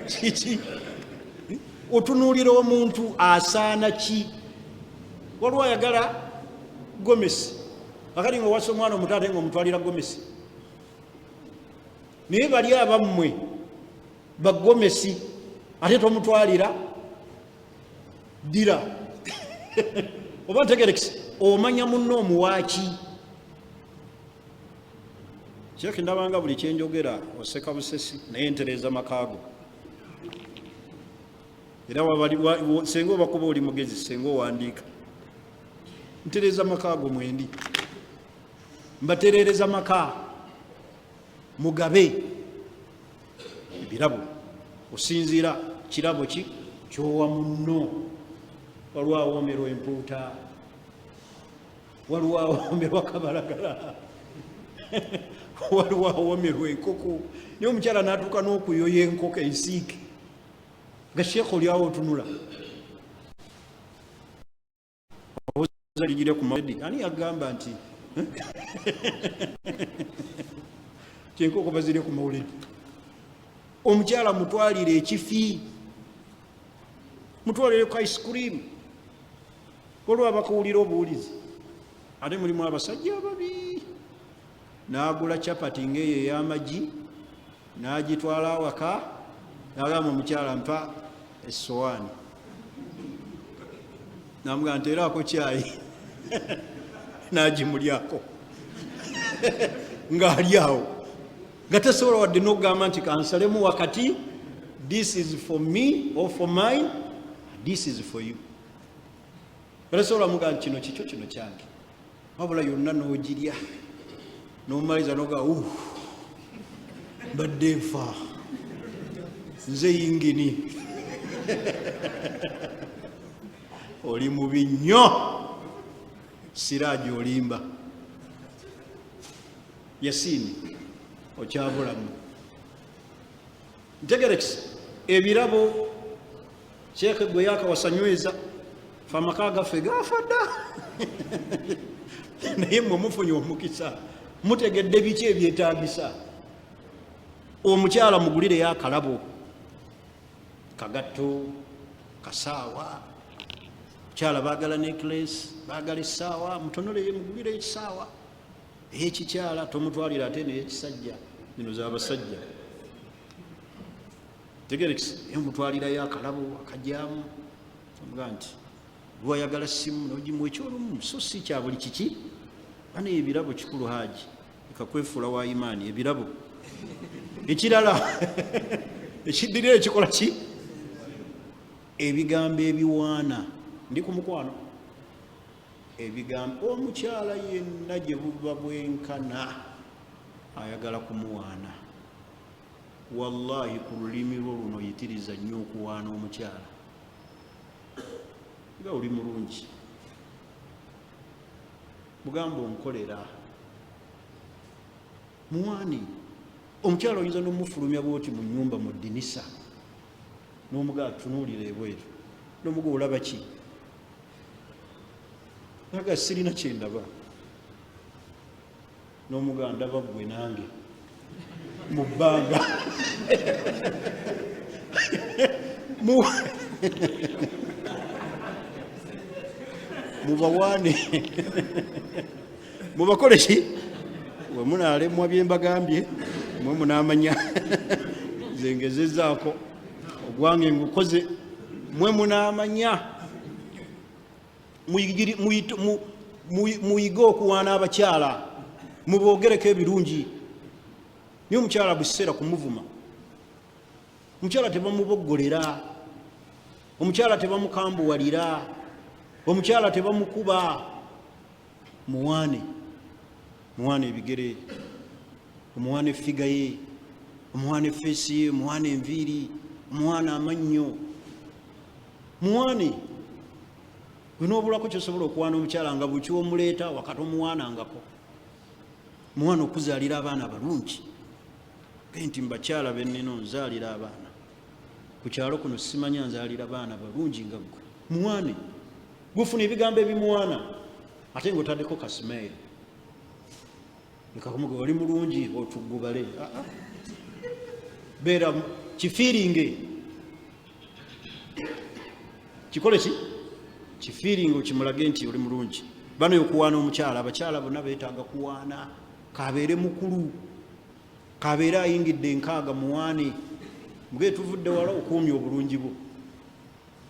kiki otunuulira omuntu asaana ki waliwo ayagala gomesi akati ngaowasa omwana omuto ate nga omutwalira gomesi naye bali abammwe bagomesi ate tomutwalira dira oba ntegerekisi omanya munno omuwaaki Sheikh ndabanga buli kyenjogera oseka busesi naye ntereeza makaago era senga obakuba oli mugezi senga owandiika ntereeza makaago mwendi mbatereereza maka mugabe ebirabo osinziira kirabo ki kyowa munno waliwo awoomerwa empuuta waliwo awoomerwa kabalagala waliwo awoomerwa enkoko naye omukyala n'atuuka n'okuyoya enkoko ensiike nga Sheikh oli awo otunula ligire ku mawedi ani yagamba nti kyenkoko bazire ku mawuledi omukyala mutwalire ekifi mutwalire ku ice cream waliwo abakuwulira obuwulizi ate mulimu abasajja ababi n'agula capati ng'eyo ey'amagi n'agitwala awaka n'agamba omukyala mpa essowaani namugamba nteeraako kyayi n'agimulyako ng'ali awo nga tasobola wadde n'okugamba nti kansalemu wakati this is for me or for mine this is for you batasobola mugamba nti kino kikyo kino kyange wabula yonna n'ogirya n'omumaliza n'ogaa mbadde nfa nze yingini oli mubi nnyo siraaji olimba Yasini okyabulamu ntegerekisi ebirabo Sheikh gwe yakawasanyweza famaka gaffe gafa dda naye mwe mufunye omukisa mutegedde biki ebyetaagisa omukyala mugulire yakalabo kagatto kasaawa mukyala baagala necklace baagala essaawa mutonole mugulire ekisaawa ekikyala tomutwalira ate n'ekisajja zino z'abasajja tegerekisi emutwalirayo akalabo akajyamu omuga nti lwayagala simu n'ogimu ekyolumu so si kya buli kiki bane ebirabo kikulu haji ekakwefuula wa imaani ebirabo ekirala ekiddirira ekikola ki ebigambo ebiwaana ndi ku mukwano ebigambo omukyala yenna gye buba bwenkana ayagala kumuwaana wallahi ku lulimi lwo luno yitiriza nnyo okuwaana omukyala nga oli mulungi mugamba onkolera muwaani omukyala oyinza n'omufulumya bwoti mu nnyumba mu ddinisa n'omugaa tunuulira ebweru n'omugaa olaba ki naga sirina kyendaba n'omugaa ndaba gwe nange mu bbanga mubawaane mubakole ki we munaalemwa bye mbagambye mwe munaamanya zengezezaako ogwange ngukoze mwe munaamanya muyige okuwaana abakyala muboogereko ebirungi naye omukyala buseera kumuvuma omukyala tebamuboggolera omukyala tebamukambuwalira omukyala tebamukuba muwaane ebigere omuwaane effiga ye omuwaane effeesi ye omuwaane enviiri omuwaane amannyo muwaane wenoobulako kyosobola okuwaana omukyala nga buli kyomuleeta wakati omuwaanangako muwaane okuzaalira abaana balungi ge nti mbakyala bennina onzaalira abaana kyalo kuno simanya nzalira baana balungi nga ggwe muwane gufuna ebigambo ebimuwaana ate ngaotaddeko kasimairi nekakumuga oli mulungi otugubale beera kifiiringe kikole ki kifiiringe okimulage nti oli mulungi bano okuwaana omukyala abakyala bonna beetaaga kuwaana kabeere mukulu kabeere ayingidde enkaaga muwaane muge tuvudde wala okuumya obulungi bwo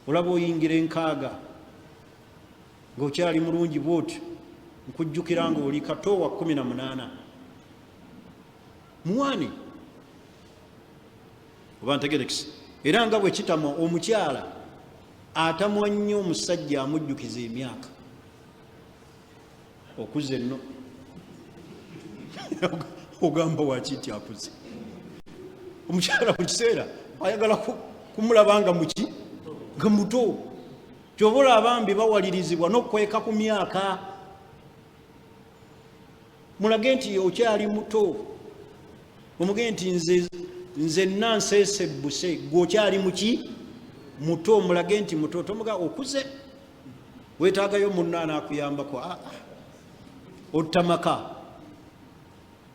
olaba oyingira enkaaga ng'okyali mulungi bwoti nkujjukira nga oli kato wa 18 muwaane oba ntegerekisa era nga bwe kitamwa omukyala atamwa nnyo omusajja amujjukiza emyaka okuze nno ogamba wakiti akuze omukyala ku kiseera ayagala kumulaba nga muki nga muto kyobola abambi bawalirizibwa n'okweka ku myaka mulage nti okyali muto omuge nti nze nanseesebbuse gweokyali muki muto mulage nti muto tomuga okuze weetaagayo munna anaakuyambako ottamaka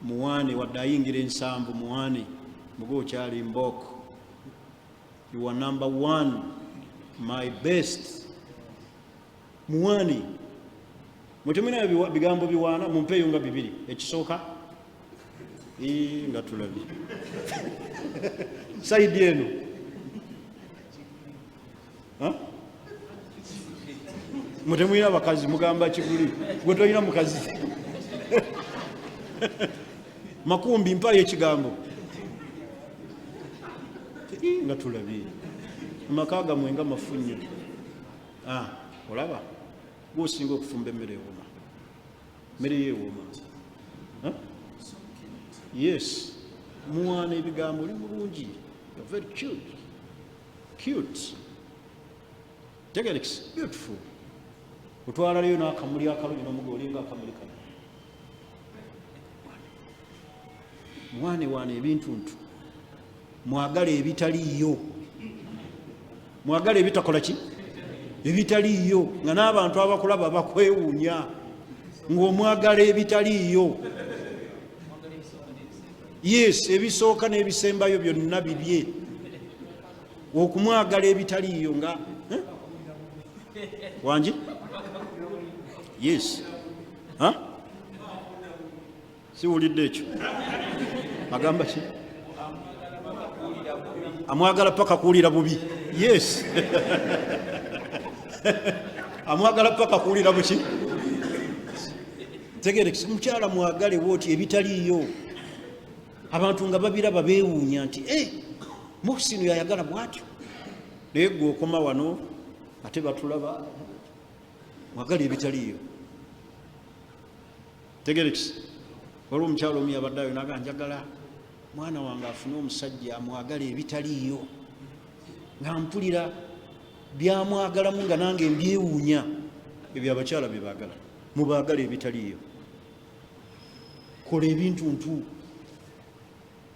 muwaane wadde ayingira ensanvu muwaane muge okyali mbooko you are number 1 my best muwaane mutemuna bigambo biwaana mumpeeyo nga 2 ekisooka nga tulabye saidi eno mutemwina abakazi mugamba kiguli gwe tolina mukazi makumbi mpayo ekigambo nga tulabye amaka gamwe nga mafunyo olaba gwosinga okufumba emmere ewooma mmere yeewooma yes muwaana ebigambo oli mulungi very cute tegerekisa beautiful otwalaleyo n'akamuli akalungi n'omuga olinga akamuli kano mwane ebintuntu mwagale ebitaliiyo mwagale ebitakola ki ebitaliiyo nga n'abantu abakulaba bakwewuunya ng'omwagala ebitaliiyo yes ebisooka n'ebisembayo byonna bibye okumwagala ebitaliiyo nga wangi yes siwulidde ekyo agamba ki amwagala paka kuwulira bubi yes amwagala paka kuwulira buki tegerekisa mukyala mwagale wooti ebitaliiyo abantu nga babiraba beewuunya nti muhsinu yayagala bwatyo naye gwe okoma wano ate batulaba mwagale ebitaliiyo tegerekisa waliwo omukyalo omu yabadde ayo naga njagala mwana wange afune omusajja amwagala ebitaliiyo nga mpulira byamwagalamu nga nange mbyewuunya ebyo abakyala byebaagala mubaagala ebitaliiyo kola ebintuntu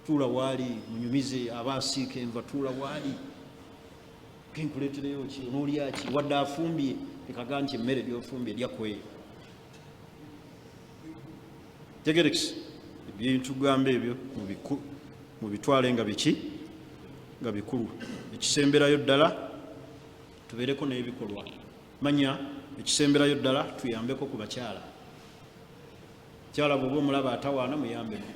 tuula waali munyumize abaasiika enva tuula waali kenkuleetereyo ki onolyaki wadde afumbye ekaga nti emmere gyofumbye lyakweyo tegerekisa ebintu gamba ebyo mubitwale nga biki nga bikulu ekisemberayo ddala tubeereko n'ebikolwa manya ekisemberayo ddala tuyambeko ku bakyala kyala bw'oba omulaba atawaana muyambeko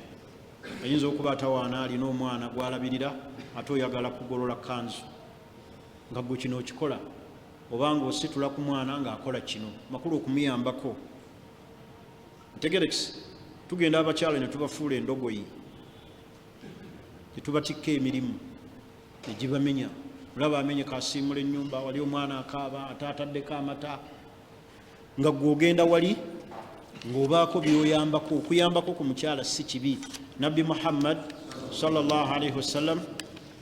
ayinza okuba atawaana alina omwana gwalabirira ate oyagala kugolola kanzu nga gwe kino okikola obanga ositula ku mwana ng'akola kino makulu okumuyambako ntegerekisa tugenda abakyala ne tubafuula endogoyi tetubatikka emirimu negibamenya olaba amenye kasiimula ennyumba wali omwana akaaba ate ataddeko amata nga gwogenda wali ng'obaako byoyambako okuyambako ku mukyala si kibi nabbi muhammad sallallahu alaihi wasallam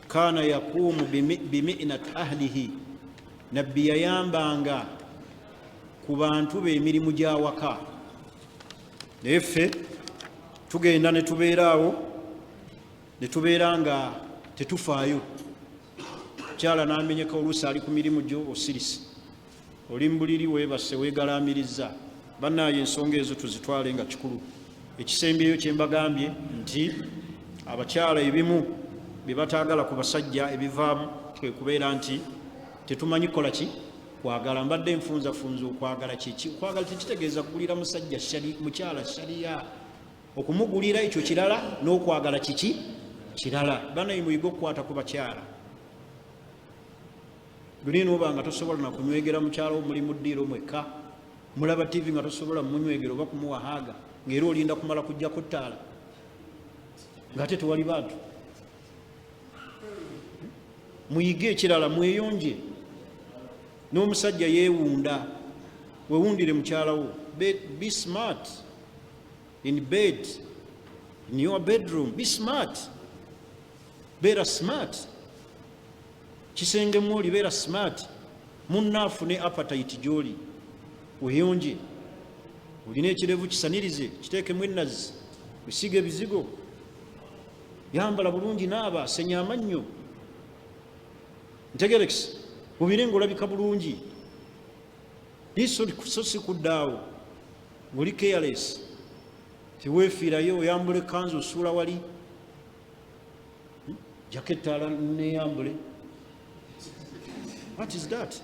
kana yaquumu bimi'nat ahlihi nabbi yayambanga ku bantu be emirimu gyawaka naye ffe tugenda ne tubeeraawo ne tubeera nga tetufaayo mukyala n'amenyeka oluusi ali ku mirimu gyo osirisi oli mbuliri weebase weegalamiriza bannaayo ensonga ezo tuzitwale nga kikulu. Ekisembeyo kye mbagambye nti abakyala ebimu bye bataagala ku basajja ebivaamu kwe kubeera nti tetumanyi kola ki kwagala. Mbadde nfunzafunza okwagala kiki. Okwagala tekitegeeza kugulira musajja mukyala shariya. Okumugulira ekyo kirala n'okwagala kiki kirala. Banayi muyige okukwata ku bakyala. Luli noba nga tosobola na kunywegera mukyala wo muli mu ddiiro mwekka, mulaba TV nga tosobola munywegera oba kumuwahaaga ng'era olinda kumala kujja ku ttaala ng'ate tewali bantu. Muyige ekirala, mweyonje. N'omusajja yeewunda, weewundire mukyala wo. Be smart in bed, in your bedroom. Be smart. Beera smart. Kisenge mwoli beera smart. Munnaafu ne appetite gy'oli. Weeyonje. Olina ekirevu kisanirize, kiteekemu ennazi, wesiige ebizigo, yambala bulungi, naaba, senya amannyo. Ntegerekisa obire ng'olabika bulungi. So si kuddaawo ng'oli careless, teweefiirayo oyambula ekkanzu osuula wali, jaketaala neeyambule. What is that?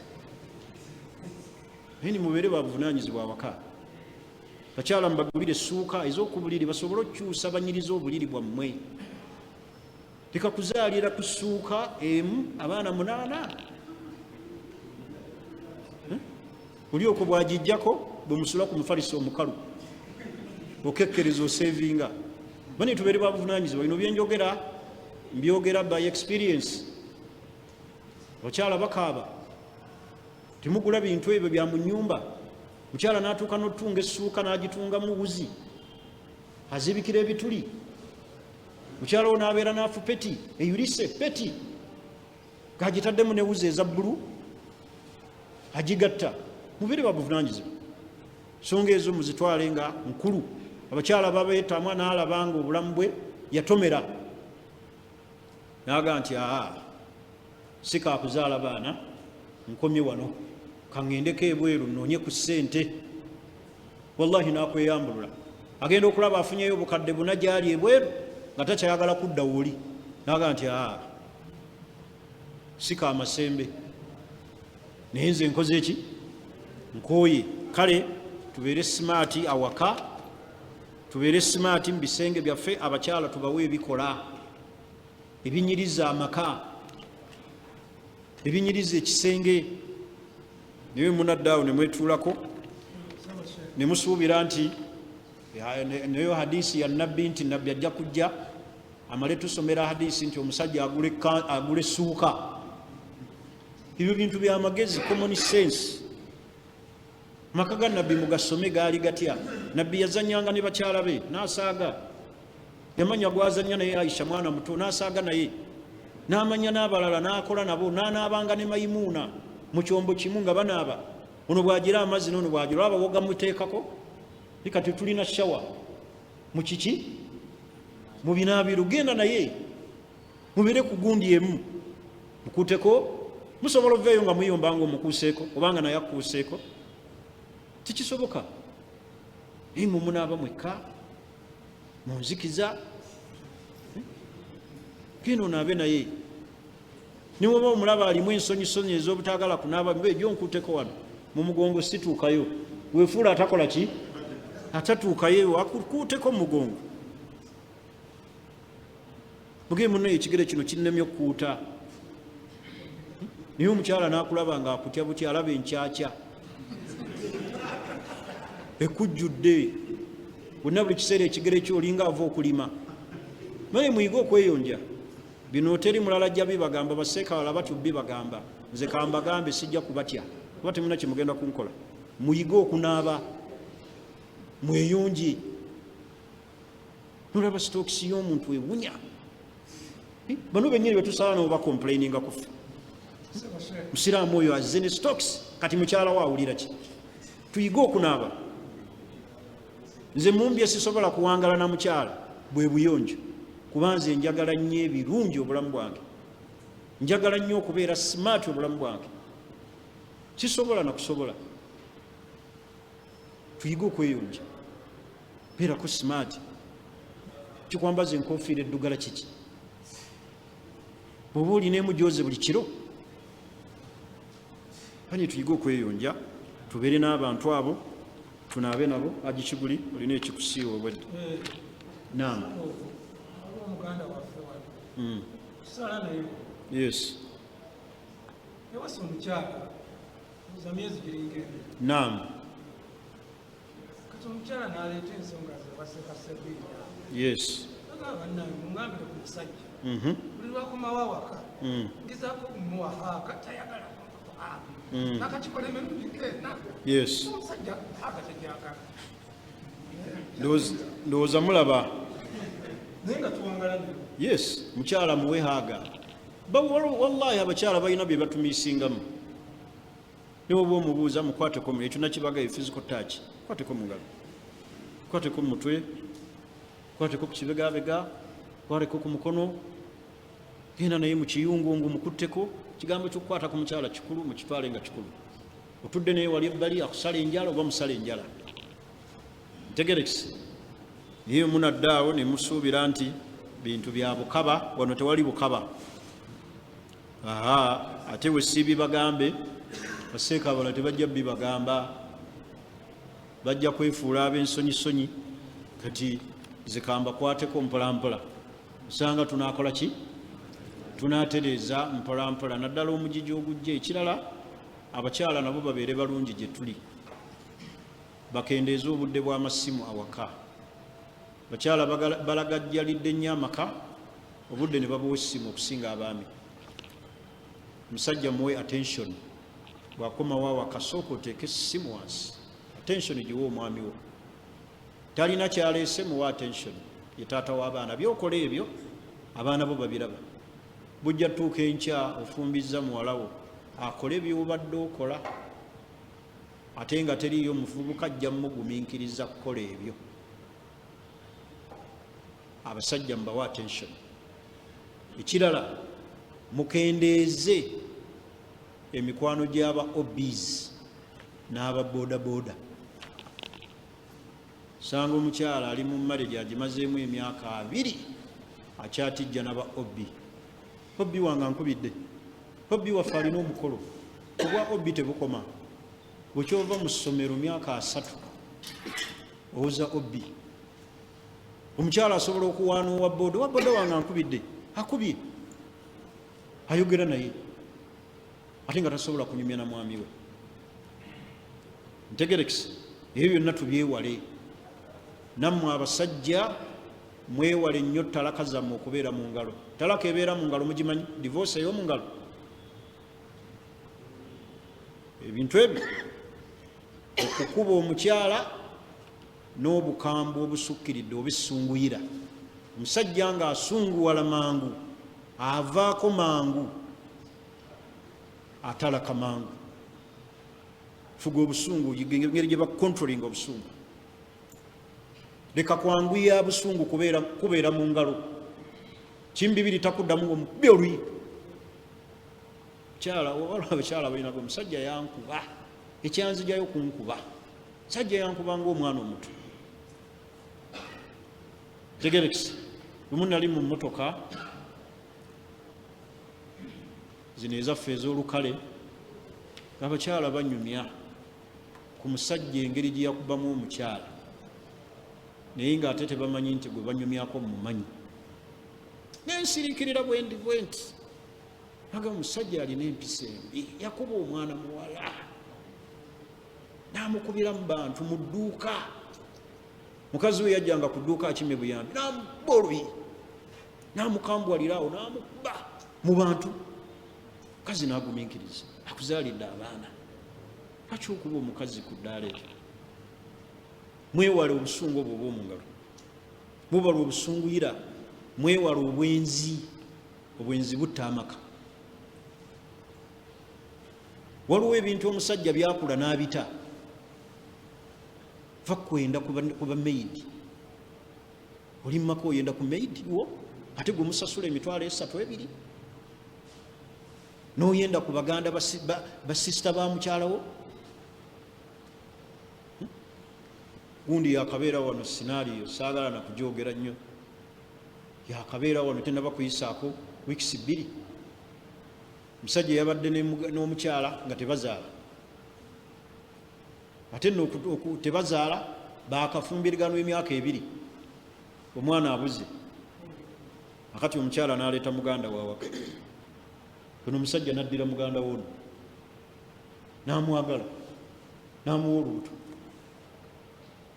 Naye mubeere babuvunaanyizibwa awaka. Bakyala mbagulire essuuka ez'okubuliri basobole okukyusa banyiriza obuliri bwammwe. Tekakuzaalira ku ssuuka emu abaana 8. Oli okwo bw'agijjako bwe musula ku mufaliso omukalu okekkereza osevinga. Bani tubeere babuvunaanyizibwa. Bino byenjogera mbyogera by experience. Bakyala bakaaba, temugula bintu ebyo bya mu nnyumba. Mukyala n'atuuka n'otunga essuuka n'agitungamu wuzi, azibikira ebituli. Mukyala wo n'abeera n'afu peti, eyulise peti, g'agitaddemu ne wuzi eza bbulu, agigatta. Mubeere babuvunaanyizibwa. Nsonga ezo muzitwale nga nkulu. Abakyala babeetamwa n'alaba nga obulamu bwe yatomera, n'aga nti si kaakuzaala baana, nkomye wano, kaŋŋendeko ebweru nnoonye ku ssente. Wallahi n'akweyambulula. Agenda okulaba afunyeyo obukadde buna gy'ali ebweru nga takyayagala kudda woli, n'aga nti si kaamasembe, naye nze nkoze eki? Nkooye. Kale tubeere simaati awaka, tubeere simaati mu bisenge byaffe. Abakyala tubawe ebikola ebinyiriza amaka, ebinyiriza ekisenge. Niwe munaddaawo ne mwetuulako ne musuubira nti neyo hadisi ya nabbi nti nabbi ajja kujja amale tusomera hadisi nti omusajja agule essuuka. Ebyo bintu by'amagezi, common sense. Maka ga nabbi mugasome gaali gatya? Nabbi yazannyanga ne bakyala be n'asaaga. Yamanya gwazannya naye Aisha mwana muto n'asaaga naye, n'amanya n'abalala n'akola nabo, n'anaabanga ne Mayimuuna mu kyombo kimu nga banaaba. Ono bw'agira amazzi n'ono bw'agira, olaba woga muteekako. Kati tulina shawa mu kiki? Mu binaabiru. Genda naye mubeere ku gundi emu, mukuuteko. Musobola oveeyo nga muyomba nga omukuuseeko obanga naye akuuseeko. Tikisoboka. Naye munaaba mwekka munzikiza. Genda onaabe naye. Niwe oba omulaba alimu ensonyisonyi ez'obutaagala kunaaba, ng'egyo nkuuteko wano mu mugongo situukayo. Weefuula atakola ki? Atatuukayo, akukuuteko mu mugongo. Muge muno ekigere kino kinnemye okukuuta. Niye omukyala n'akulaba nga akutya butya, alaba enkyakya ekujjudde. Bonna buli kiseera ekigere kyo olinga ava okulima. Naye muyige okweyonja. Bino teri mulala ajja bibagamba, baseeka wala batyo bibagamba. Nze kambagambe sijja kubatya kuba temuna kye mugenda kunkola. Muyige okunaaba, mweyonje. Nolaba sitookisi y'omuntu ewunya. Bano bennyini betusala nabo bakomplaininga kufe. Musiraamu oyo azze ne stokisi, kati mukyala we awulira ki? Tuyige okunaaba. Nze mumbye sisobola kuwangala na mukyala bwe buyonjo, kuba nze njagala nnyo ebirungi obulamu bwange. njagala nnyo okubeera smart obulamu bwange, sisobola nakusobola. Tuyige okweyonja, beerako smart. Kikwambaza enkofiira eddugala kiki? Bw'oba olina emujooze buli kiro. Kanye tuyige okweyonja, tubeere n'abantu abo, tunaabe nabo. Aji Kiguli, olina ekikusiiwa obwedde. Naam.
Muganda waffe wano. Sala naye.
Yes.
Ewasa omukyala. Za myezi giringa ebiri.
Naam.
Kati omukyala n'aleeta ensonga ze baseka Sebiina.
Yes.
Agamba bannange mungambire ku musajja. Buli lwakomawo awaka. Ngezaako okumuwa katayagala kumpa. Nakakikola emirundi ena.
Yes.
Omusajja agatajagala.
Ndowooza mulaba.
Naye nga tuwangala nnyo.
Yes, mukyala muwe haaga. Wallahi abakyala balina bye batumiisingamu. Ne bw'oba omubuuza mukwateko mu ekyo nakibagayo physical touch. Kwateko mu ngalo. Kwateko mu mutwe. Kwateko ku kibegabega. Kwateko ku mukono. Genda naye mu kiyungungu mukutteko. Kigambo ky'okukwata ku mukyala kikulu, mukitwale nga kikulu. Otudde naye wali ebbali akusala enjala oba musala enjala. Ntegerekisi. Ye munaddaawo ne musuubira nti bintu bya bukaba, wano tewali bukaba. Ate we si bibagambe, baseeka abalala tebajja bibagamba. Bajja kwefuula ab'ensonyi, kati zikamba kwateko mpolampola. Osanga tunaakola ki? Tunaatereeza mpolampola. Naddala omugigi ogujja. Ekirala, abakyala nabo babeere balungi gye tuli. Bakendeeza obudde bw'amasimu awaka. Bakyala balagajjalidde nnyo amaka, obudde ne babuwa essimu okusinga abaami. Musajja muwe attention. Bw'akomawo awaka sooka oteeke essimu wansi. Attention giwe omwami wo. Talina kyaleese muwa attention. Ye taata w'abaana. Byokola ebyo abaana bo babiraba. Bujja tuuka enkya ofumbizza muwala wo akole by'obadde okola, ate nga teriiyo muvubuka ajja mmugumiikiriza kukola ebyo. Abasajja mbawa attention. Ekirala, mukendeeze emikwano gy'aba obbies n'aba bodaboda. Sanga omukyala ali mu marriage agimazeemu emyaka 2 akyatijja n'aba obbi. Obbi wange ankubidde. Obbi waffe alina omukolo. Obwa obbi tebukoma. Bwekyova mu ssomero myaka 3 owoza obbi. Omukyala asobola okuwaana owa boda wange ankubidde. Akubye. Ayogera naye. Ate nga tasobola kunyumya na mwami we. Ntegerekisi. Ebyo byonna tubyewale. Nammwe abasajja mwewale nnyo talaka zammwe okubeera mu ngalo. Talaka ebeera mu ngalo mugimanyi? Divorce ey'omu ngalo. Ebintu ebyo okukuba omukyala n'obukambwe obusukkiridde obissunguyira. Omusajja ng'asunguwala mangu, avaako mangu, atalaka mangu. Fuga obusungu, engeri gye bakontrolinga obusungu. Leka kwanguya busungu kubeera mu ngalo. Kimbibiri takuddamu ng'omubbi oluyi. Abakyala balinago omusajja yankuba. Ekyanzijayo kunkuba. Sajja yankuba ng'omwana omuto. Tegerekisi. Lumu nali mu mmotoka zino ezaffe ez'olukale, abakyala banyumya ku musajja engeri gye yakubamu omukyala, naye ng'ate tebamanyi nti gwe banyumyako mumanyi. Nensiriikirira bwenti aga omusajja alina empisa embi, yakuba omwana muwala n'amukubira mu bantu mu dduuka. Mukazi we yajjanga ku dduuka akime buyambi, n'amubba oluyi, n'amukambwalirawo, n'amukuba mu bantu. Mukazi n'agumiikiriza, akuzaalidde abaana. Lwaki okuba omukazi ku ddaala eryo? Mwewale obusungu obwo obw'omu ngalo. Mwewale obusunguyira, mwewale obwenzi. Obwenzi butta amaka. Waliwo ebintu omusajja byakula n'abita. Va kwenda kuba maidi. Oli mmaka oyenda ku maidi wo, ate gwe musasula emitwalo 3-2. noyenda ku baganda basisita ba mukyalawo. Gundi yakabeera wano scenario saagala na kujogera nnyo, yakabeera wano tenaba kuyisaako wiikisi 2. Musajja yabadde n'omukyala nga tebazaala, ate tebazaala, bakafumbiriganwa emyaka 2, omwana abuze. Akati omukyala n'aleeta muganda wawaka, ono omusajja n'addira muganda wono n'amwagala n'amuwa olubuto.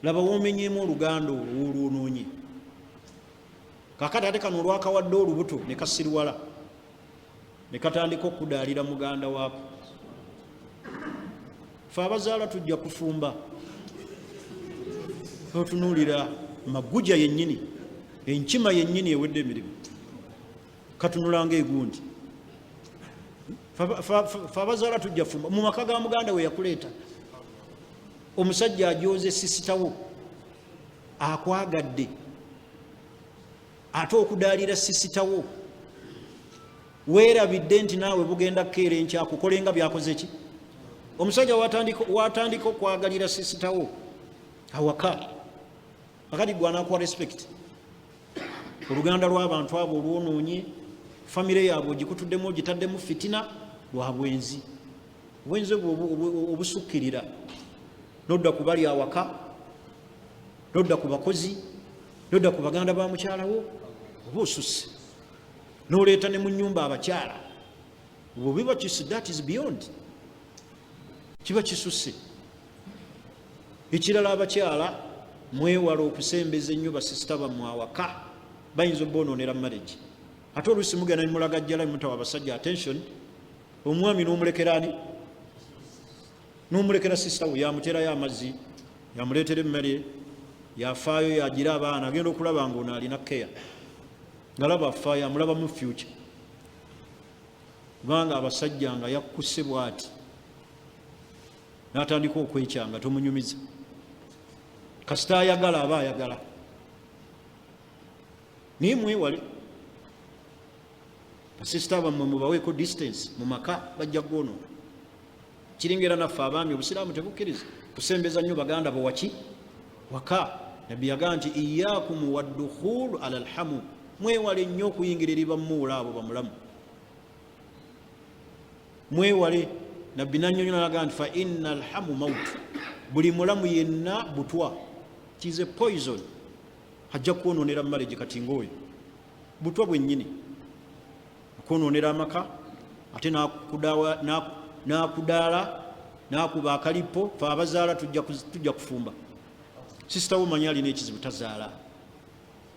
Laba womenyeemu oluganda olwo olwonoonye. Kakati ate kano olwakawadde olubuto ne kasiriwala ne katandika okudaalira muganda waako. Fe abazaala tujja kufumba. Otunuulira Magujja yennyini, enkima yennyini ewedde emirimu, katunulanga egundi. Fe abazaala tujja kufumba. Mu maka ga muganda we yakuleeta omusajja ajoze sisitawo akwagadde, ate okudaalira sisitawo weerabidde nti naawe bugenda kukeera enkya kukolenga byakoze ki. Omusajja watandika okwagalira sisitawo awaka, akati gwe anaakuwa respect. Oluganda lw'abantu abo olwonoonye, famire yaabwe ogikutuddemu ogitaddemu fitina lwa bwenzi. Obwenzi obusukkirira, nodda ku bali awaka, nodda ku bakozi, nodda ku baganda ba mukyalawo, oba osusse n'oleeta ne mu nnyumba abakyala. Obwo biba kisi, that is beyond, kiba kisusse. Ekirala abakyala mwewala okusembeza ennyo basisita bammwe awaka, bayinza obbonoonera marriage. Ate oluusi mugenda ne mulaga jjala ne mutawa abasajja attention, omwami n'omulekera ani? N'omulekera sisita we, yamuterayo amazzi, yamuleetera emmere, yafaayo, yagira abaana, agenda okulaba ng'ono alina keya, ngalaba afaayo, amulaba mu future. Kubanga abasajja nga yakkuse bw'ati n'atandika okwekyanga, tomunyumiza. Kasita ayagala aba ayagala. Naye mwewale basisita bammwe mubaweeko distance mu maka, bajja kwonoona. Kiringera naffe abaami obusiraamu tebukkiriza kusembeza nnyo baganda bo waki waka. Nabbi yagamba nti iyaakum waddukhulu ala alhamu, mwewale nnyo okuyingira eri bammuula abo bamulamu, mwewale. Nabbi nannyonnyola n'agamba nti fa inna alhamu mautu, buli mulamu yenna butwa, kize poison, ajja kwonoonera marriage. Kati ng'oyo butwa bwennyini okwonoonera amaka, ate n'akudaala n'akuba akalipo. Fe abazaala tujja kufumba. Sisita wo manyi alina ekizibu tazaala,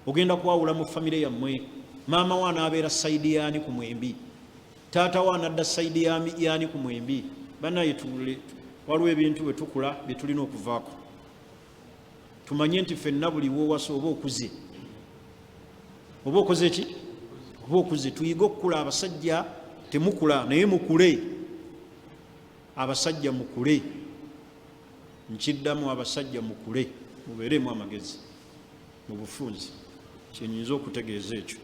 ogenda kwawula mu famire yammwe. Maama wa anaabeera sayidi yaani ku mwembi, taata wa anadda sayidi yaani ku mwembi. Bannaye waliwo ebintu bwe tukula bye tulina okuvaako. Tumanye nti ffenna buli woowasa oba okuze, oba okoze ki, oba okuze. Tuyige okukula. Abasajja temukula naye mukule. Abasajja mukule, nkiddamu, abasajja mukule, mubeeremu amagezi mu bufunzi. Kyenyinza okutegeeza ekyo,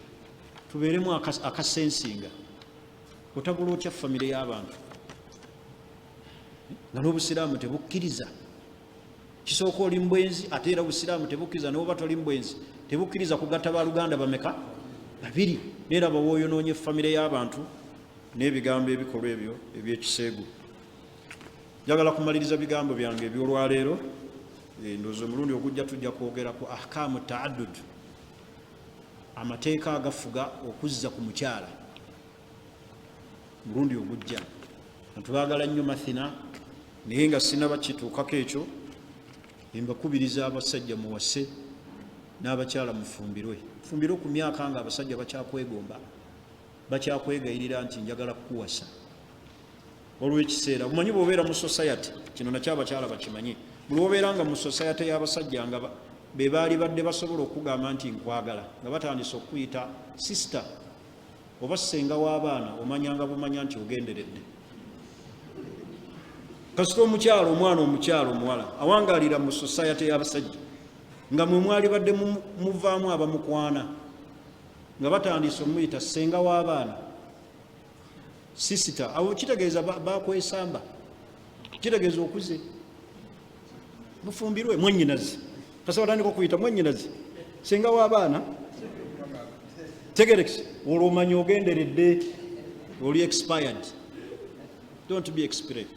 tubeeremu akasensinga. Otabula otya famire y'abantu nga n'obusiraamu tebukkiriza. Kisooka oli mbwenzi, ate era obusiraamu tebukkiriza. N'oba toli mbwenzi tebukkiriza kugatta baluganda bameka? 2. Neera bawooyonoonye famire y'abantu n'ebigambo ebikolwa ebyo ebyekiseegu. Njagala kumaliriza bigambo byange ebyolwaleero. Ndowooza omulundi ogujja tujja kwogera ku ahkaamu taaddud, amateeka agafuga okuzza ku mukyala. Mulundi ogujja ntubagala nnyo mathina, naye nga sinabakituukako ekyo, mbakubiriza abasajja muwase n'abakyala mufumbirwe. Mufumbirwe ku myaka nga abasajja bakyakwegomba, bakyakwegayirira nti njagala kukuwasa. Olw'ekiseera omanyi bw'obeera mu society, kino nakyo abakyala bakimanyi, buli obeera nga mu society y'abasajja nga be baali badde basobola okugamba nti nkwagala, nga batandise okuyita sister oba ssenga w'abaana, omanyanga bumanya nti ogenderedde. Kasita omukyala, omwana omukyala omuwala awangaalira mu society y'abasajja, nga mwe mwali badde muvaamu abamukwana, nga batandise omuyita ssenga w'abaana, sisita awo kitegeeza bakwesamba kitegeeza okuze mufumbirwe mwennyinazi kasa batandika okuyita mwennyinazi singa w'abaana tegerekisi olwo omanya ogenderedde oli expired. Don't be expired.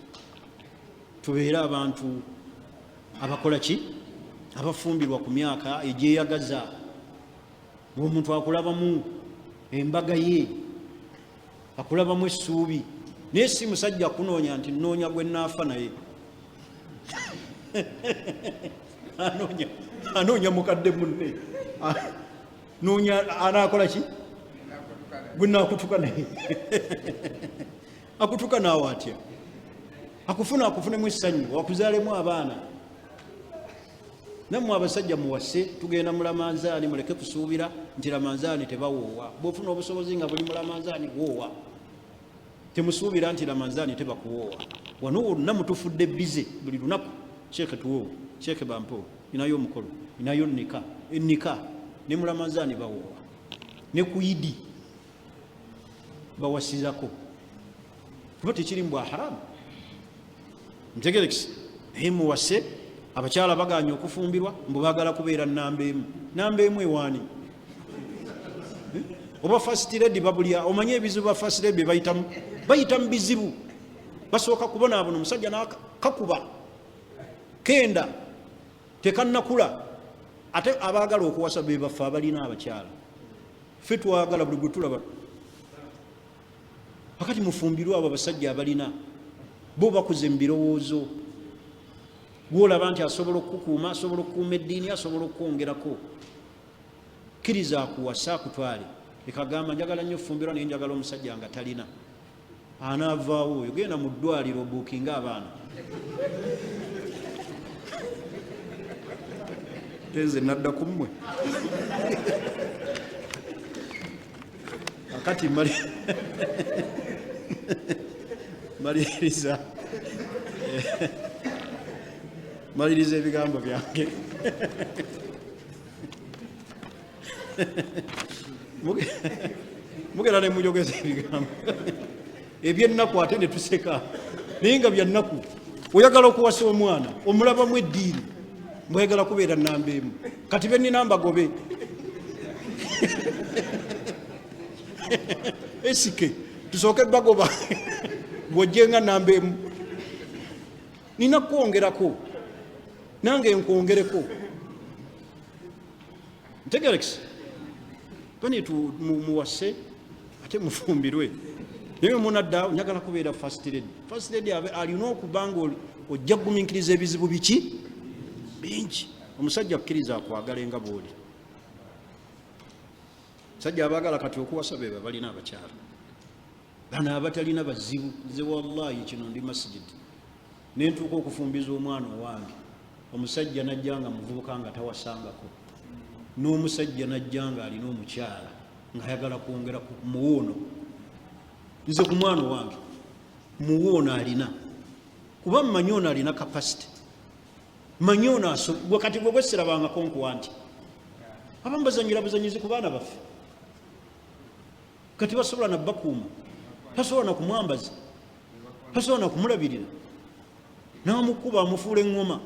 Tubeere abantu abakola ki abafumbirwa ku myaka egyeyagaza omuntu akulabamu embaga ye akulabamu essuubi naye si musajja kunoonya nti nnoonya gwe naafa naye anoonya mukadde munne noonya anaakola ki gwe naakutuka naye akutuka naawe atya akufunemu essanyu wakuzaalemu abaana. Nammwe abasajja muwase tugenda mu Ramanzaani muleke kusuubira nti Ramanzaani tebawoowa. Bw'ofuna obusobozi nga buli mu Ramanzaani woowa. Temusuubira nti Ramanzaani tebakuwoowa. Wano wonna mutufudde bize buli lunaku Sheikh tuwoowe, Sheikh bampo, inayo omukolo, inayo ennika ne mu Ramanzaani bawoowa. Ne ku Idi bawasizako. Kuba tekiri mbwa haramu. Ntegerekisi naye muwase abakyala baganya okufumbirwa mbu baagala kubeera namba emu ewaani oba first lady babulya. Omanye ebizibu ba first lady bayita mu bizibu basooka kubonaabona omusajja nakakuba kenda tekannakula ate abaagala okuwasa be baffe abalina abakyala ffe twagala buli gwe tulaba wakati mufumbirwa abo abasajja abalina bo bakuze mu birowoozo gwolaba nti asobola okukuuma asobola okukuuma eddiini asobola okwongerako kkiriza akuwasa akutwale ekagamba njagala nnyo fumbirwa naye njagala omusajja nga talina anaavaawo oyo genda mu ddwaliro obuukinga abaana tenze nadda ku mmwe akati maliriza ebigambo byange mugenda ne mujogeza ebigambo ebyennaku ate ne tuseka naye nga byannaku. Oyagala okuwasa omwana omulabamu eddiini mwegala kubeera namba emu kati benina mbagobe esike tusooke bagoba bw'ojjenga namba emu nina kwongerako nange nkwongereko. Ntegerekisi bani muwase ate mufumbirwe naye munadda njagala kubeera first lady. First lady alina okuba nga ojja kugumiikiriza ebizibu biki bingi. Omusajja akkiriza akwagala nga bw'oli. Sajja abaagala kati okuwasa be balina abakyala bano abatalina bazibu. Nze wallahi kino ndi masjid nentuuka okufumbiza omwana owange omusajja najja nga muvubuka nga tawasangako n'omusajja najja nga alina omukyala ng'ayagala kwongera ku muwoono. Nze ku mwana owange muwoono alina kuba mmanyi ono alina kapasite mmanyi ono kati bwe bweserabangako nkuwa nti abamu bazanyira buzanyizi ku baana baffe kati basobola nabbakuuma tasobola na kumwambaza tasobola na kumulabirira n'amukuba amufuula eŋŋoma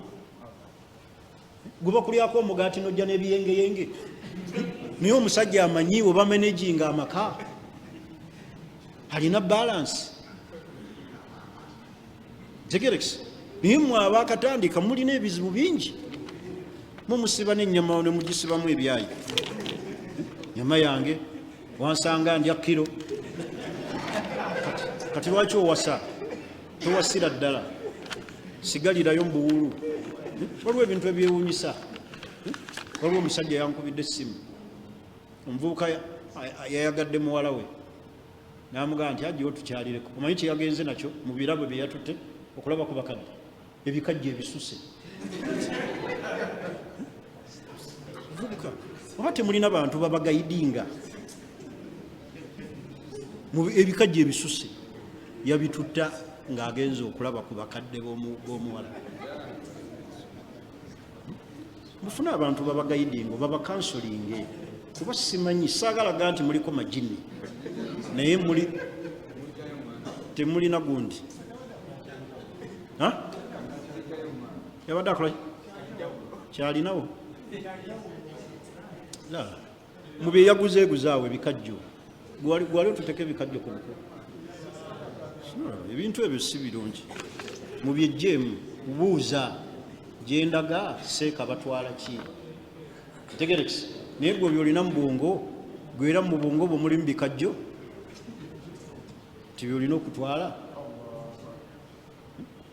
guba kulyako omugaati nojja n'ebiyengeyenge naye omusajja amanyi oba manejinga amaka alina balansi. Tegerekisi naye mmwe abaakatandika mulina ebizibu bingi mumusiba n'ennyama ne mugisibamu ebyayi. Nyama yange wansanga ndya kiro kati lwaki owasa towasira ddala sigalirayo mu buwulu. Waliwo ebintu ebyewuunyisa. Waliwo omusajja yankubidde essimu omuvubuka yayagadde muwala we n'amugamba nti ajjawo tukyalireko. Omanyi kye yagenze nakyo mu birabo bye yatutte okulaba ku bakadde ebikajja ebisuse. Vubuka oba temulina bantu babagayidinga mu ebikajja ebisuse yabitutta ng'agenze okulaba ku bakadde b'omuwala. Mufuna abantu babagayidinga babakansolinge kuba simanyi saagalaga nti muliko majini naye muli temulina gundi yabadde akola kyalinawo mubyeyaguzeeguzaawo ebikajjo gwali otuteka ebikajjo ku buko ebintu ebyo si birungi mubyejjeemu buuza gyendaga seeka batwala ki tegerekisi naye gwe byolina mu bwongo gwera mu bwongo bwe mulimu bikajjo tibyolina okutwala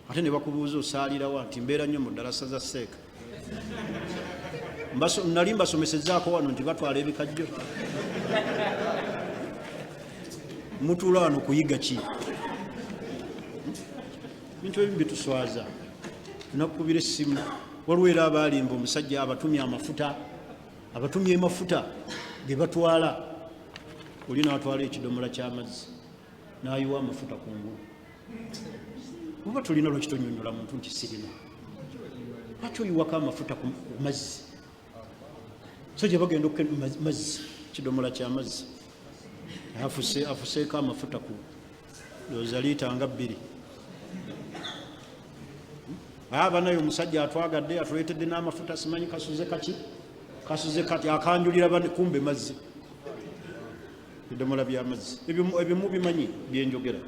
ate ne bakubuuza osaalirawa nti mbeera nnyo mu ddalasa za seeka nali mbasomesezaako wano nti batwala ebikajjo mutuula wano kuyiga ki bintu ebimu bituswaza tunakubira essimu waliwo era abaalimba omusajja abatumye amafuta ge batwala oli n'atwala ekidomola ky'amazzi n'ayiwa amafuta ku ngulu oba tulina lwaki tonyonyola muntu nti sirina lwaki oyiwako amafuta ku mazzi so gye bagenda mazzi kidomola ky'amazzi afuseeko amafuta ku looza liita nga 2 banayo omusajja atwagadde atuleetedde n'amafuta simanyi kasuze kati akanjulira kumbe mazzi bidomola by'amazzi ebimu bimanyi byenjogera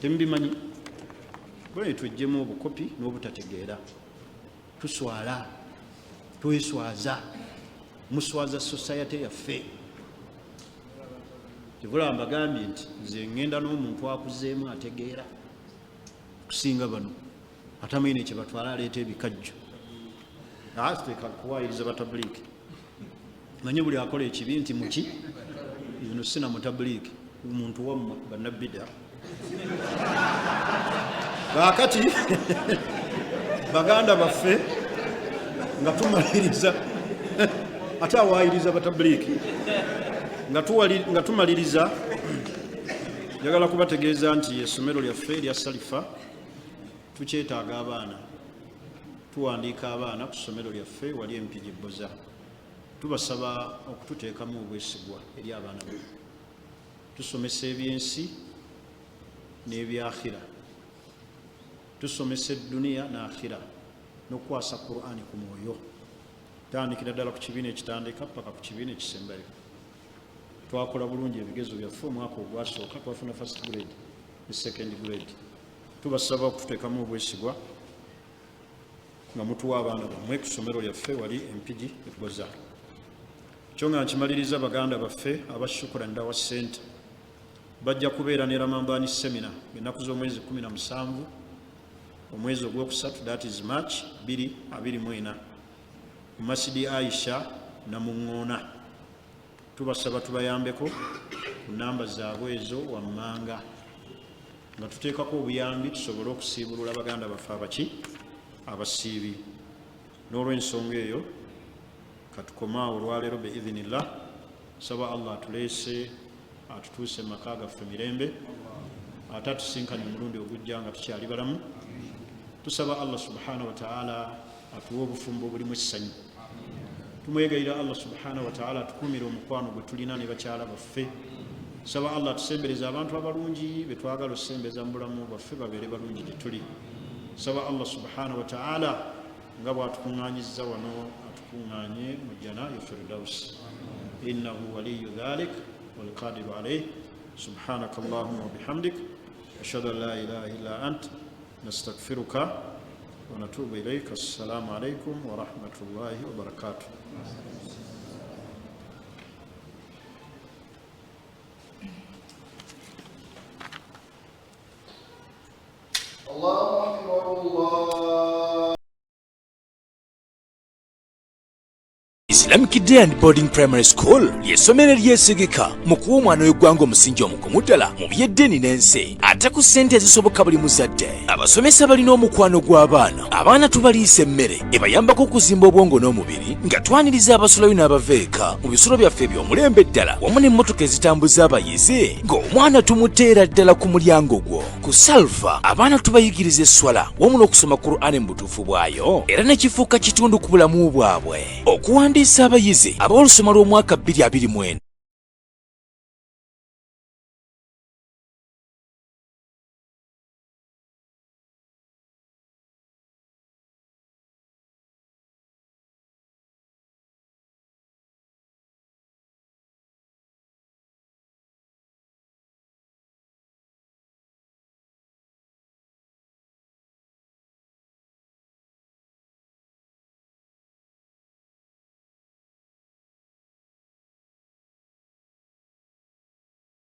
temubimanyi bwe twejjemu obukopi n'obutategeera tuswala tweswaza muswaza society yaffe tebula mbagambye nti nze ŋŋenda n'omuntu akuzeemu ategeera kusinga bano atamanyi nekye batwala aleeta ebikajjo asiteeka kuwaayiriza batabuliiki manye buli akola ekibi nti muki ino sina mutabuliiki omuntu wammwe bannabida kaakati baganda baffe nga tumaliriza ate awaayiriza batabuliiki nga tumaliriza njagala kubategeeza nti essomero lyaffe erya Salifa tukyetaaga abaana tuwandiika abaana ku ssomero lyaffe wali empigi Bbosa tubasaba okututeekamu obwesigwa eri abaana baffe tusomesa ebyensi n'ebyakhira tusomesa edduniya n'akhira n'okukwasa Qur'ani ku mwoyo tandikira ddala ku kibiina ekitandika paka ku kibiina ekisembayo twakola bulungi ebigezo byaffe omwaka ogwasooka twafuna first grade ne second grade tubasaba okututeekamu obwesigwa nga mutuwa abaana bammwe ku ssomero lyaffe wali empigi Bbosa kyo nga nkimaliriza baganda baffe abashukura ndawa ssente bajja kubeera ne Ramambani semina ennaku z'omwezi 17 omwezi ogwokusatu that is March 2024 mu Masjidi Aisha na Muŋŋoona tubasaba tubayambeko ku namba zaabwe ezo wammanga nga tuteekako obuyambi tusobole okusiibulula baganda baffe abasiibi n'olw'ensonga eyo katukomaawo olwaleero biidhinillah saba Allah atuleese atutuuse mu maka gaffe mirembe ate atusinkanye omulundi ogujja nga tukyali balamu tusaba Allah subhanahu wa ta'ala atuwe obufumbo obulimu essanyu tumwegayira Allah subhanahu wa ta'ala atukuumire omukwano gwe tulina ne bakyala baffe saba Allah tusembereza abantu abalungi betwagala osembeza mu bulamu bwaffe babeere balungi gye tuli saba Allah subhanahu wa ta'ala nga bw'atukuŋŋaanyizza wano atukuŋŋaanye mu jjana ya Firdaus innahu waliyu dhalik walqadiru alayh subhanaka allahumma wa bihamdik ashhadu an la ilaha illa ant nastaghfiruka wa natubu ilayk assalamu alaykum wa rahmatullahi wa barakatuh
Allahu Akbar Allah.
Islamic Day and Boarding Primary School ly'essomero eryesigika mu kuwa omwana w'eggwanga omusingi omugumu ddala mu by'eddiini n'ensi ate ku ssente ezisoboka buli muzadde. Abasomesa balina omukwano gw'abaana. Abaana tubaliisa emmere ebayambako okuzimba obwongo n'omubiri nga twaniriza abasulayo n'abaveeka mu bisulo byaffe eby'omulembe ddala wamu n'emmotoka ezitambuza abayizi ng'omwana tumuteera ddala ku mulyango gwo. Ku Salfa abaana tubayigiriza esswala wamu n'okusoma Qur'ani mu butuufu bwayo era ne kifuuka kitundu ku bulamu bwabwe. Okuwandiisa abayizi ab'olusoma lw'omwaka 2024